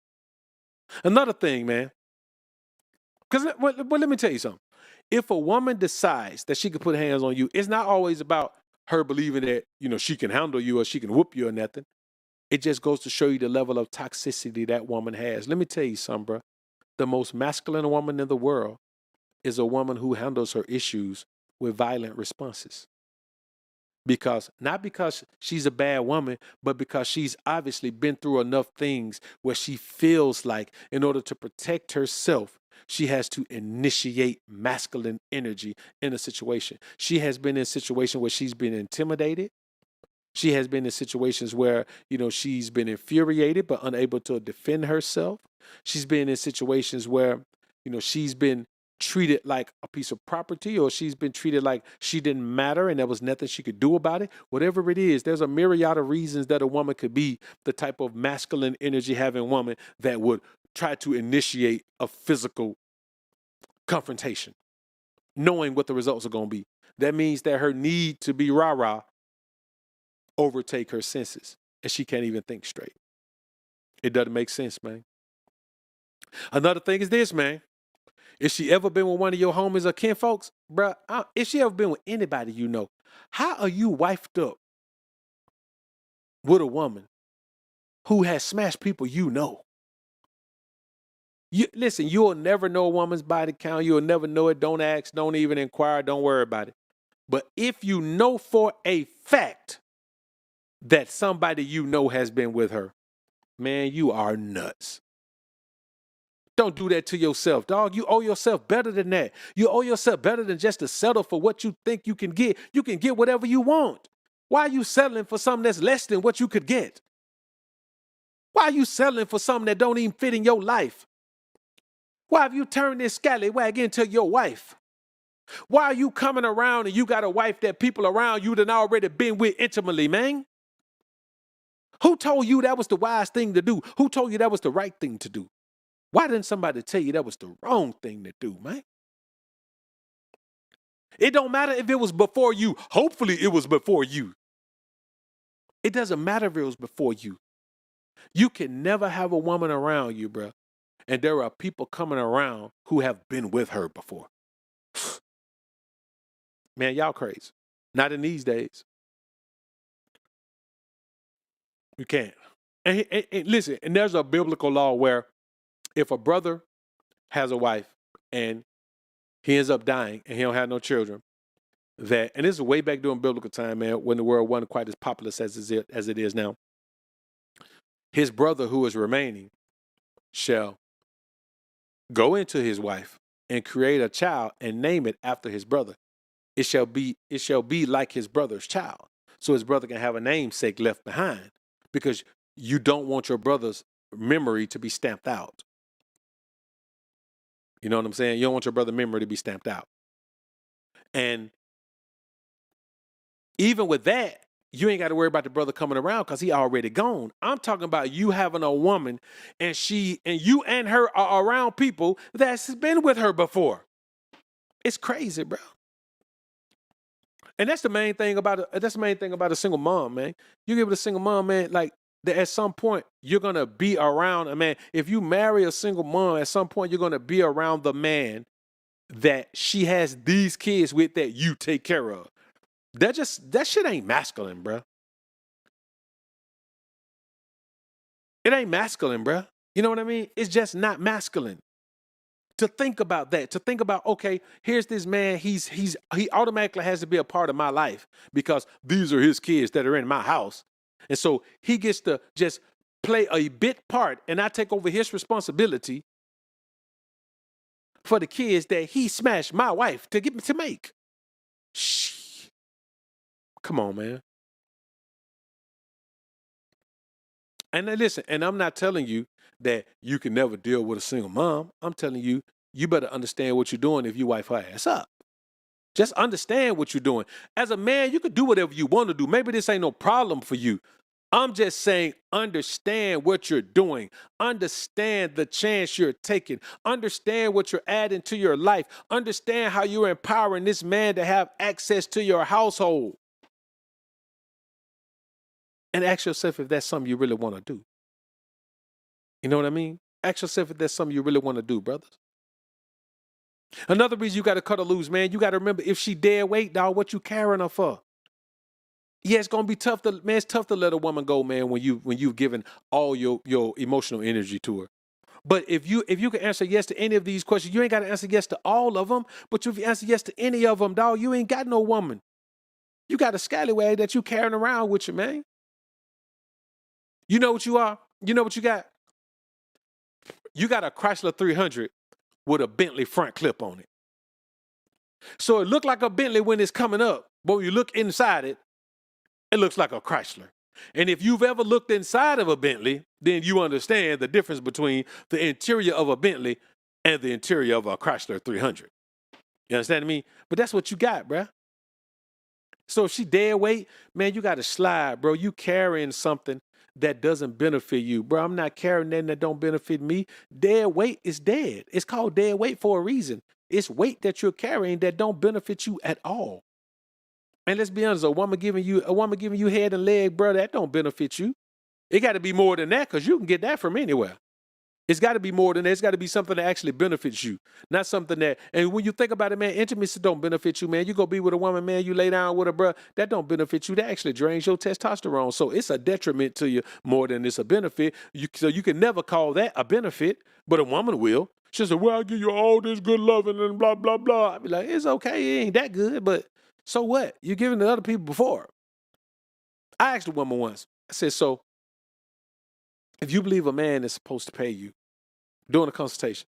Another thing, man. Because let me tell you something. If a woman decides that she can put hands on you, it's not always about her believing that, she can handle you or she can whoop you or nothing. It just goes to show you the level of toxicity that woman has. Let me tell you something, bro. The most masculine woman in the world is a woman who handles her issues with violent responses. Not because she's a bad woman, but because she's obviously been through enough things where she feels like in order to protect herself, she has to initiate masculine energy in a situation. She has been in a situation where she's been intimidated. She has been in situations where, she's been infuriated but unable to defend herself. She's been in situations where, she's been treated like a piece of property, or she's been treated like she didn't matter and there was nothing she could do about it. Whatever it is, there's a myriad of reasons that a woman could be the type of masculine energy having woman that would try to initiate a physical confrontation. knowing what the results are going to be. That means that her need to be rah-rah overtake her senses, and she can't even think straight. It doesn't make sense, man. Another thing is this, man. If she ever been with one of your homies or kinfolks, bruh, if she ever been with anybody you know, how are you wifed up with a woman who has smashed people you know? Listen, you'll never know a woman's body count. You'll never know it. Don't ask. Don't even inquire. Don't worry about it. But if you know for a fact that somebody you know has been with her, man, you are nuts. Don't do that to yourself, dog. You owe yourself better than that. You owe yourself better than just to settle for what you think you can get. You can get whatever you want. Why are you settling for something that's less than what you could get? Why are you settling for something that don't even fit in your life? Why have you turned this scallywag into your wife? Why are you coming around and you got a wife that people around you done already been with intimately, man? Who told you that was the wise thing to do? Who told you that was the right thing to do? Why didn't somebody tell you that was the wrong thing to do, man? It don't matter if it was before you. Hopefully it was before you. It doesn't matter if it was before you. You can never have a woman around you, bro. And there are people coming around who have been with her before. Man, y'all crazy. Not in these days. You can't. And listen, and there's a biblical law where if a brother has a wife and he ends up dying and he don't have no children, and this is way back during biblical time, man, when the world wasn't quite as populous as it is now, his brother who is remaining shall go into his wife and create a child and name it after his brother. It shall be like his brother's child. So his brother can have a namesake left behind, because you don't want your brother's memory to be stamped out. You know what I'm saying? You don't want your brother's memory to be stamped out. And even with that, you ain't got to worry about the brother coming around because he already gone. I'm talking about you having a woman and you and her are around people that's been with her before. It's crazy, bro. And that's the main thing about a single mom, man. You give it a single mom, man, like that at some point you're gonna be around a man. If you marry a single mom, at some point you're gonna be around the man that she has these kids with that you take care of. That shit ain't masculine, bro. It ain't masculine, bro. You know what I mean? It's just not masculine. To think about that, to think about, okay, here's this man, he automatically has to be a part of my life because these are his kids that are in my house. And so he gets to just play a bit part, and I take over his responsibility for the kids that he smashed my wife to make. Shh. Come on, man. And then listen, and I'm not telling you that you can never deal with a single mom. I'm telling you, you better understand what you're doing if you wife her ass up. Just understand what you're doing. As a man, you can do whatever you want to do. Maybe this ain't no problem for you. I'm just saying, understand what you're doing. Understand the chance you're taking. Understand what you're adding to your life. Understand how you're empowering this man to have access to your household. And ask yourself if that's something you really want to do. You know what I mean? Ask yourself if that's something you really want to do, brothers. Another reason you got to cut her loose, man, you got to remember, if she dead weight, dog, what you carrying her for? Yeah, it's going to be tough it's tough to let a woman go, man, when you've given all your emotional energy to her. But if you can answer yes to any of these questions, you ain't got to answer yes to all of them. But if you answer yes to any of them, dog, you ain't got no woman. You got a scallywag that you carrying around with you, man. You know what you are? You know what you got? You got a Chrysler 300 with a Bentley front clip on it. So it looked like a Bentley when it's coming up, but when you look inside it, it looks like a Chrysler. And if you've ever looked inside of a Bentley, then you understand the difference between the interior of a Bentley and the interior of a Chrysler 300. You understand me? But that's what you got, bruh. So if she dead weight, man, you got to slide, bro. You carrying something that doesn't benefit you. Bro, I'm not carrying nothing that don't benefit me. Dead weight is dead. It's called dead weight for a reason. It's weight that you're carrying that don't benefit you at all. And let's be honest, a woman giving you head and leg, bro, that don't benefit you. It got to be more than that, because you can get that from anywhere. It's got to be more than that. It's got to be something that actually benefits you, not something that. And when you think about it, man, intimacy don't benefit you, man. You go be with a woman, man. You lay down with her, bro. That don't benefit you. That actually drains your testosterone. So it's a detriment to you more than it's a benefit. So you can never call that a benefit, but a woman will. She said, "Well, I give you all this good loving and blah blah blah." I be like, "It's okay. It ain't that good, but so what? You're giving to other people before." I asked a woman once. I said, "So, if you believe a man is supposed to pay you during a consultation,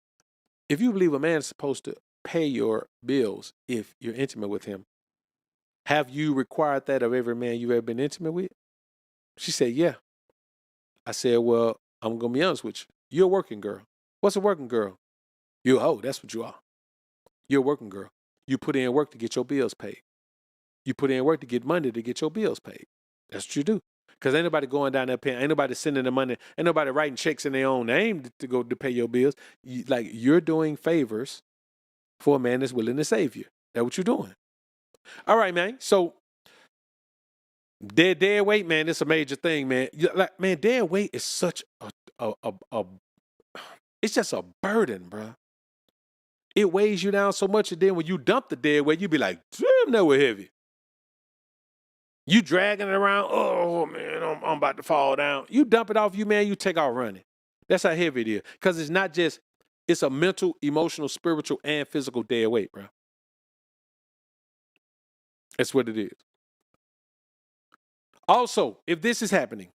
if you believe a man is supposed to pay your bills if you're intimate with him, have you required that of every man you've ever been intimate with?" She said, "Yeah." I said, "Well, I'm going to be honest with you. You're a working girl." "What's a working girl?" "You're a hoe. That's what you are. You're a working girl. You put in work to get your bills paid. You put in work to get money to get your bills paid. That's what you do. Because ain't nobody going down there paying, ain't nobody sending the money, ain't nobody writing checks in their own name to go to pay your bills. You're doing favors for a man that's willing to save you. That's what you're doing." All right, man. So dead weight, man, it's a major thing, man. Man, dead weight is such it's just a burden, bro. It weighs you down so much, and then when you dump the dead weight, you be like, "Damn, that was heavy." You dragging it around. "Oh man, I'm about to fall down." You dump it off you, man. You take off running. That's how heavy it is. Because it's not just, it's a mental, emotional, spiritual, and physical dead weight, bro. That's what it is. Also, if this is happening,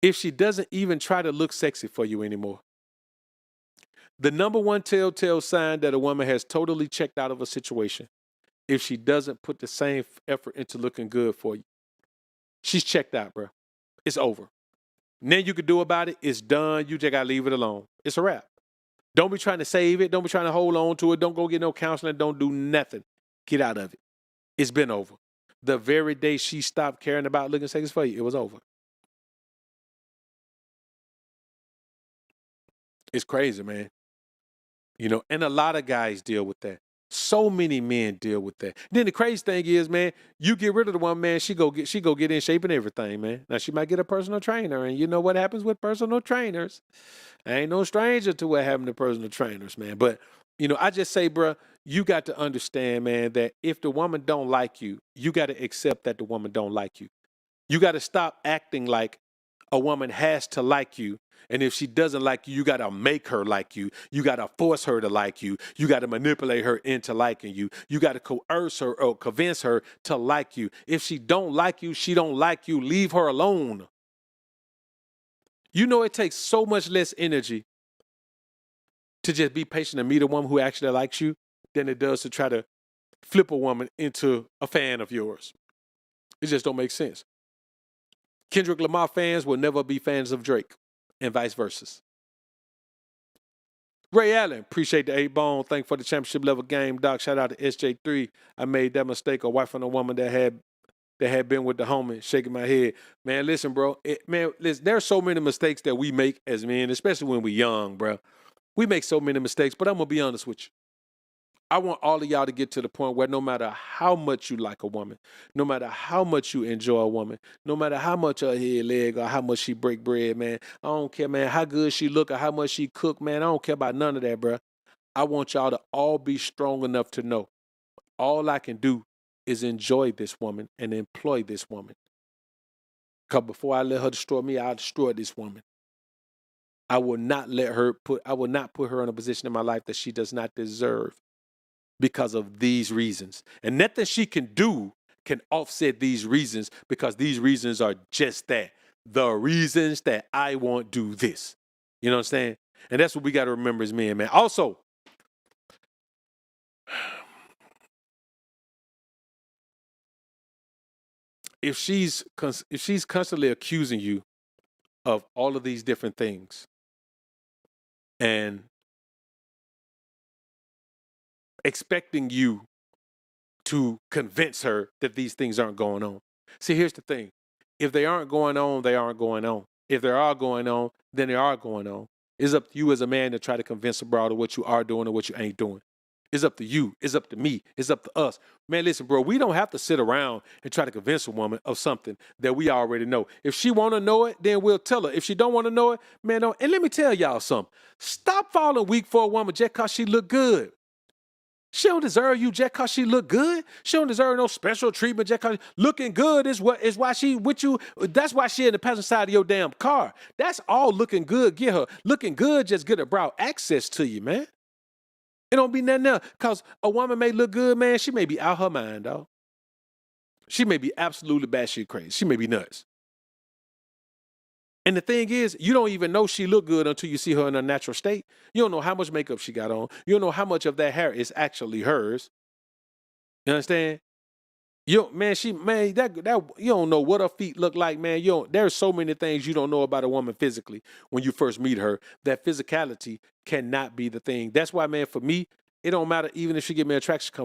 if she doesn't even try to look sexy for you anymore, the number one telltale sign that a woman has totally checked out of a situation, if she doesn't put the same effort into looking good for you, she's checked out, bro. It's over. Nothing you can do about it. It's done. You just got to leave it alone. It's a wrap. Don't be trying to save it. Don't be trying to hold on to it. Don't go get no counseling. Don't do nothing. Get out of it. It's been over. The very day she stopped caring about looking sexy for you, it was over. It's crazy, man. You know, and a lot of guys deal with that. So many men deal with that. Then the crazy thing is, man, you get rid of the one, man, she go get in shape and everything, man. Now she might get a personal trainer, and you know what happens with personal trainers. I ain't no stranger to what happened to personal trainers, man. But, you know, I just say, bro, you got to understand, man, that if the woman don't like you, you got to accept that the woman don't like you. You got to stop acting like a woman has to like you. And if she doesn't like you, you got to make her like you. You got to force her to like you. You got to manipulate her into liking you. You got to coerce her or convince her to like you. If she don't like you, she don't like you. Leave her alone. You know, it takes so much less energy to just be patient and meet a woman who actually likes you than it does to try to flip a woman into a fan of yours. It just don't make sense. Kendrick Lamar fans will never be fans of Drake, and vice versa. Ray Allen, appreciate the 8-bone. Thank for the championship level game, Doc. Shout out to SJ3. I made that mistake of wife on a woman that had been with the homie, shaking my head. Man, listen, bro. Listen, there's so many mistakes that we make as men, especially when we're young, bro. We make so many mistakes, but I'm going to be honest with you. I want all of y'all to get to the point where no matter how much you like a woman, no matter how much you enjoy a woman, no matter how much her head leg or how much she break bread, man, I don't care, man, how good she look or how much she cook, man, I don't care about none of that, bro. I want y'all to all be strong enough to know all I can do is enjoy this woman and employ this woman. Because before I let her destroy me, I'll destroy this woman. I will not put her in a position in my life that she does not deserve. Because of these reasons. And nothing she can do can offset these reasons, because these reasons are just that. The reasons that I won't do this. You know what I'm saying? And that's what we got to remember as men, man. Also, if she's constantly accusing you of all of these different things and expecting you to convince her that these things aren't going on, See, here's the thing. If they aren't going on, they aren't going on. If they are going on, then they are going on. It's up to you as a man to try to convince a broad of what you are doing or what you ain't doing. It's up to you. It's up to me. It's up to us. Man, listen, bro, we don't have to sit around and try to convince a woman of something that we already know. If she want to know it, then we'll tell her. If she don't want to know it, man, don't. And let me tell y'all something. Stop falling weak for a woman just because she look good. She don't deserve you just because she look good. She don't deserve no special treatment just because looking good is why she with you. That's why she in the passenger side of your damn car. That's all looking good get her. Looking good just get her broad access to you, man. It don't be nothing else. Because a woman may look good, man. She may be out her mind, dog. She may be absolutely batshit crazy. She may be nuts. And the thing is, you don't even know she look good until you see her in her natural state. You don't know how much makeup she got on. You don't know how much of that hair is actually hers. You understand? You don't know what her feet look like, man. There's so many things you don't know about a woman physically when you first meet her. That physicality cannot be the thing. That's why, man, for me, it don't matter even if she give me attraction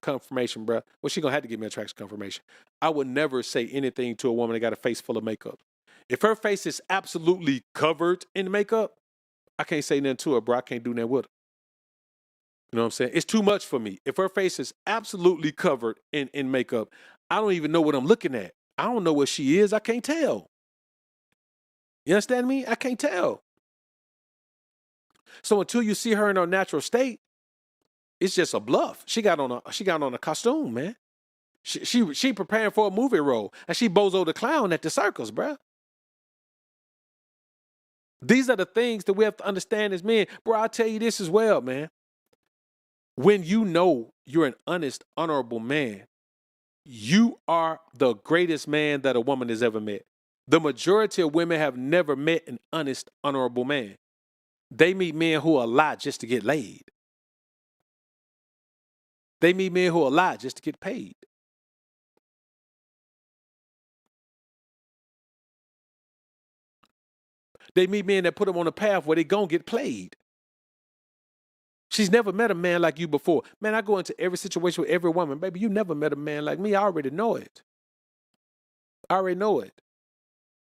confirmation, bro. Well, she gonna have to give me attraction confirmation. I would never say anything to a woman that got a face full of makeup. If her face is absolutely covered in makeup, I can't say nothing to her, bro. I can't do nothing with her. You know what I'm saying? It's too much for me. If her face is absolutely covered in makeup, I don't even know what I'm looking at. I don't know what she is. I can't tell. You understand me? I can't tell. So until you see her in her natural state, it's just a bluff. She got on a costume, man. She preparing for a movie role, and she Bozo the Clown at the circus, bruh. These are the things that we have to understand as men. Bro, I'll tell you this as well, man. When you know you're an honest, honorable man, you are the greatest man that a woman has ever met. The majority of women have never met an honest, honorable man. They meet men who will lie just to get laid. They meet men who will lie just to get paid. They meet men that put them on a path where they gonna get played. She's never met a man like you before. Man, I go into every situation with every woman. Baby, you never met a man like me. I already know it. I already know it.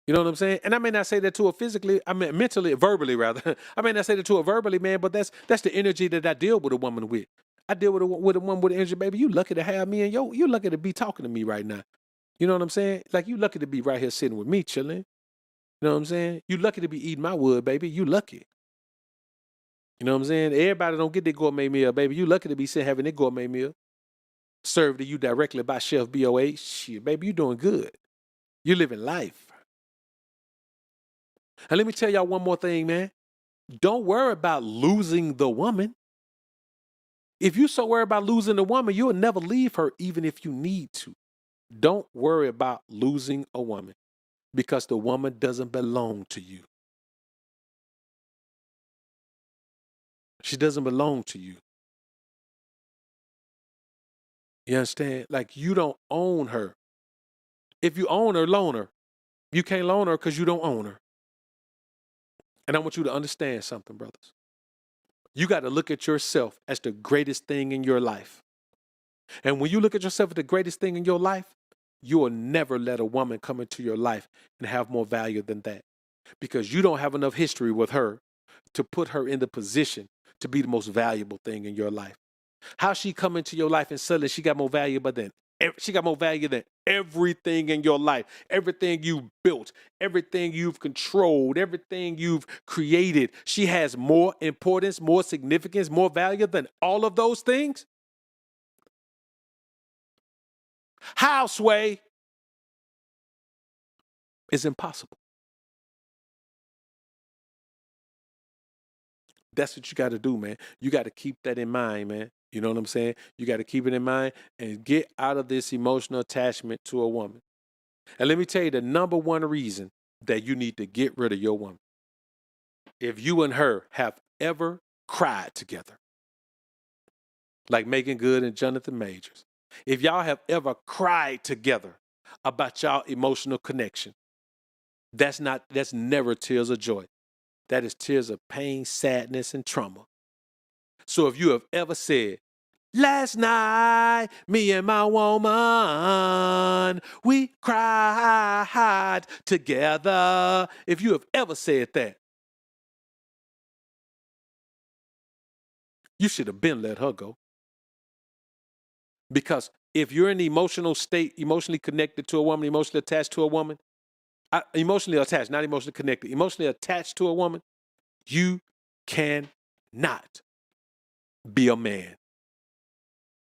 You know what I'm saying? And I may not say that to her physically, I mean mentally, verbally rather. I may not say that to her verbally, man, but that's the energy that I deal with a woman with. I deal with a woman with energy, baby. You lucky to have me, and you lucky to be talking to me right now. You know what I'm saying? Like, you lucky to be right here sitting with me, chilling. You know what I'm saying? You lucky to be eating my wood, baby. You lucky. You know what I'm saying? Everybody don't get their gourmet meal, baby. You lucky to be sitting having their gourmet meal served to you directly by Chef BOA. Shit, baby, you doing good. You living life. And let me tell y'all one more thing, man. Don't worry about losing the woman. If you so worried about losing the woman, you'll never leave her even if you need to. Don't worry about losing a woman because the woman doesn't belong to you. She doesn't belong to you. You understand? Like, you don't own her. If you own her, loan her. You can't loan her because you don't own her. And I want you to understand something, brothers. You got to look at yourself as the greatest thing in your life. And when you look at yourself as the greatest thing in your life, you will never let a woman come into your life and have more value than that. Because you don't have enough history with her to put her in the position to be the most valuable thing in your life. How she come into your life and suddenly she got more value than everything in your life, everything you've built, everything you've controlled, everything you've created. She has more importance, more significance, more value than all of those things. How, Sway? It's impossible. That's what you got to do, man. You got to keep that in mind, man. You know what I'm saying? You got to keep it in mind and get out of this emotional attachment to a woman. And let me tell you the number one reason that you need to get rid of your woman. If you and her have ever cried together, like Megan Good and Jonathan Majors, if y'all have ever cried together about y'all emotional connection, that's never tears of joy. That is tears of pain, sadness, and trauma. So if you have ever said, Last night, me and my woman, we cried together. If you have ever said that, you should have been let her go. Because if you're in the emotional state, emotionally connected to a woman, emotionally attached to a woman, emotionally attached, not emotionally connected, emotionally attached to a woman, you cannot be a man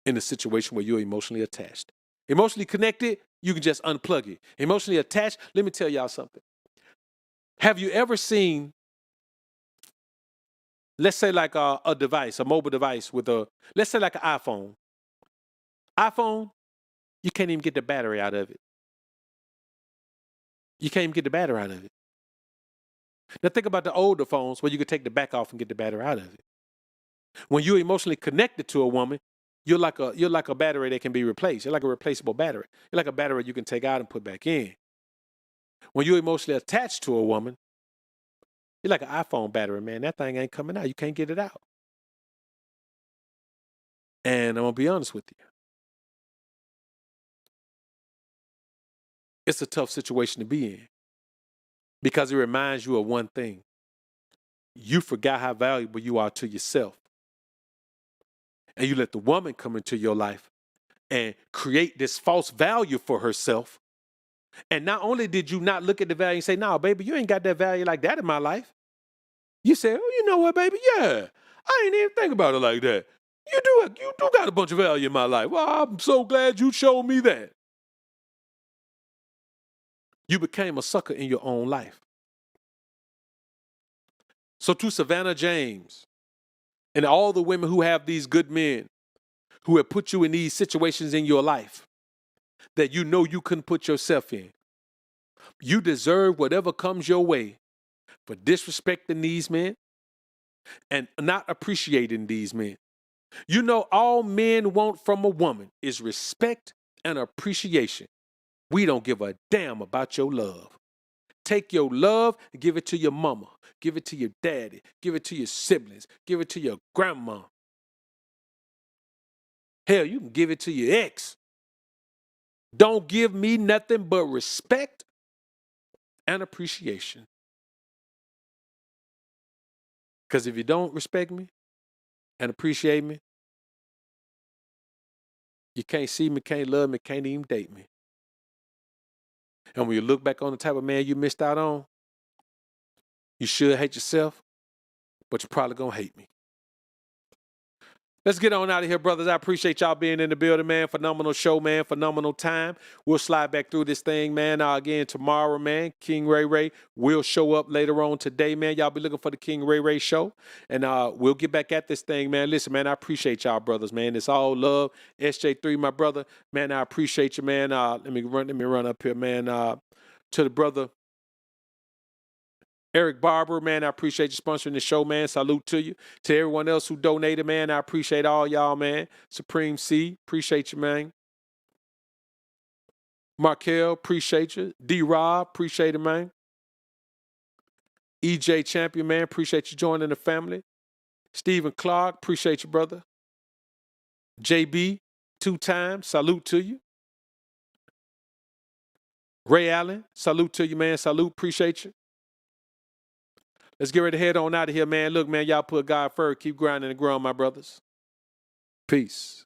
in a situation where you're emotionally attached. Emotionally connected, you can just unplug it. Emotionally attached, let me tell y'all something. Have you ever seen, let's say like a device, a mobile device with let's say like an iPhone. iPhone, you can't even get the battery out of it. You can't even get the battery out of it. Now think about the older phones where you could take the back off and get the battery out of it. When you're emotionally connected to a woman, you're like a battery that can be replaced. You're like a replaceable battery. You're like a battery you can take out and put back in. When you're emotionally attached to a woman, you're like an iPhone battery, man. That thing ain't coming out. You can't get it out. And I'm going to be honest with you. It's a tough situation to be in because it reminds you of one thing. You forgot how valuable you are to yourself. And you let the woman come into your life and create this false value for herself. And not only did you not look at the value and say, no, baby, you ain't got that value like that in my life. You say, oh, you know what, baby? Yeah, I ain't even think about it like that. You do got a bunch of value in my life. Well, I'm so glad you showed me that. You became a sucker in your own life. So to Savannah James and all the women who have these good men who have put you in these situations in your life that you know you couldn't put yourself in, you deserve whatever comes your way for disrespecting these men and not appreciating these men. You know, all men want from a woman is respect and appreciation. We don't give a damn about your love. Take your love and give it to your mama. Give it to your daddy. Give it to your siblings. Give it to your grandma. Hell, you can give it to your ex. Don't give me nothing but respect and appreciation. Because if you don't respect me and appreciate me, you can't see me, can't love me, can't even date me. And when you look back on the type of man you missed out on, you should hate yourself, but you're probably going to hate me. Let's get on out of here, brothers. I appreciate y'all being in the building, man. Phenomenal show, man. Phenomenal time. We'll slide back through this thing, man. Again, tomorrow, man, King Ray Ray will show up later on today, man. Y'all be looking for the King Ray Ray show. And we'll get back at this thing, man. Listen, man, I appreciate y'all, brothers, man. It's all love. SJ3, my brother. Man, I appreciate you, man. Let me run up here, man. To the brother Eric Barber, man, I appreciate you sponsoring the show, man. Salute to you. To everyone else who donated, man, I appreciate all y'all, man. Supreme C, appreciate you, man. Markel, appreciate you. D-Rob, appreciate it, man. EJ Champion, man, appreciate you joining the family. Stephen Clark, appreciate you, brother. JB, 2 times, salute to you. Ray Allen, salute to you, man. Salute, appreciate you. Let's get ready to head on out of here, man. Look, man, y'all put God first. Keep grinding and growing, my brothers. Peace.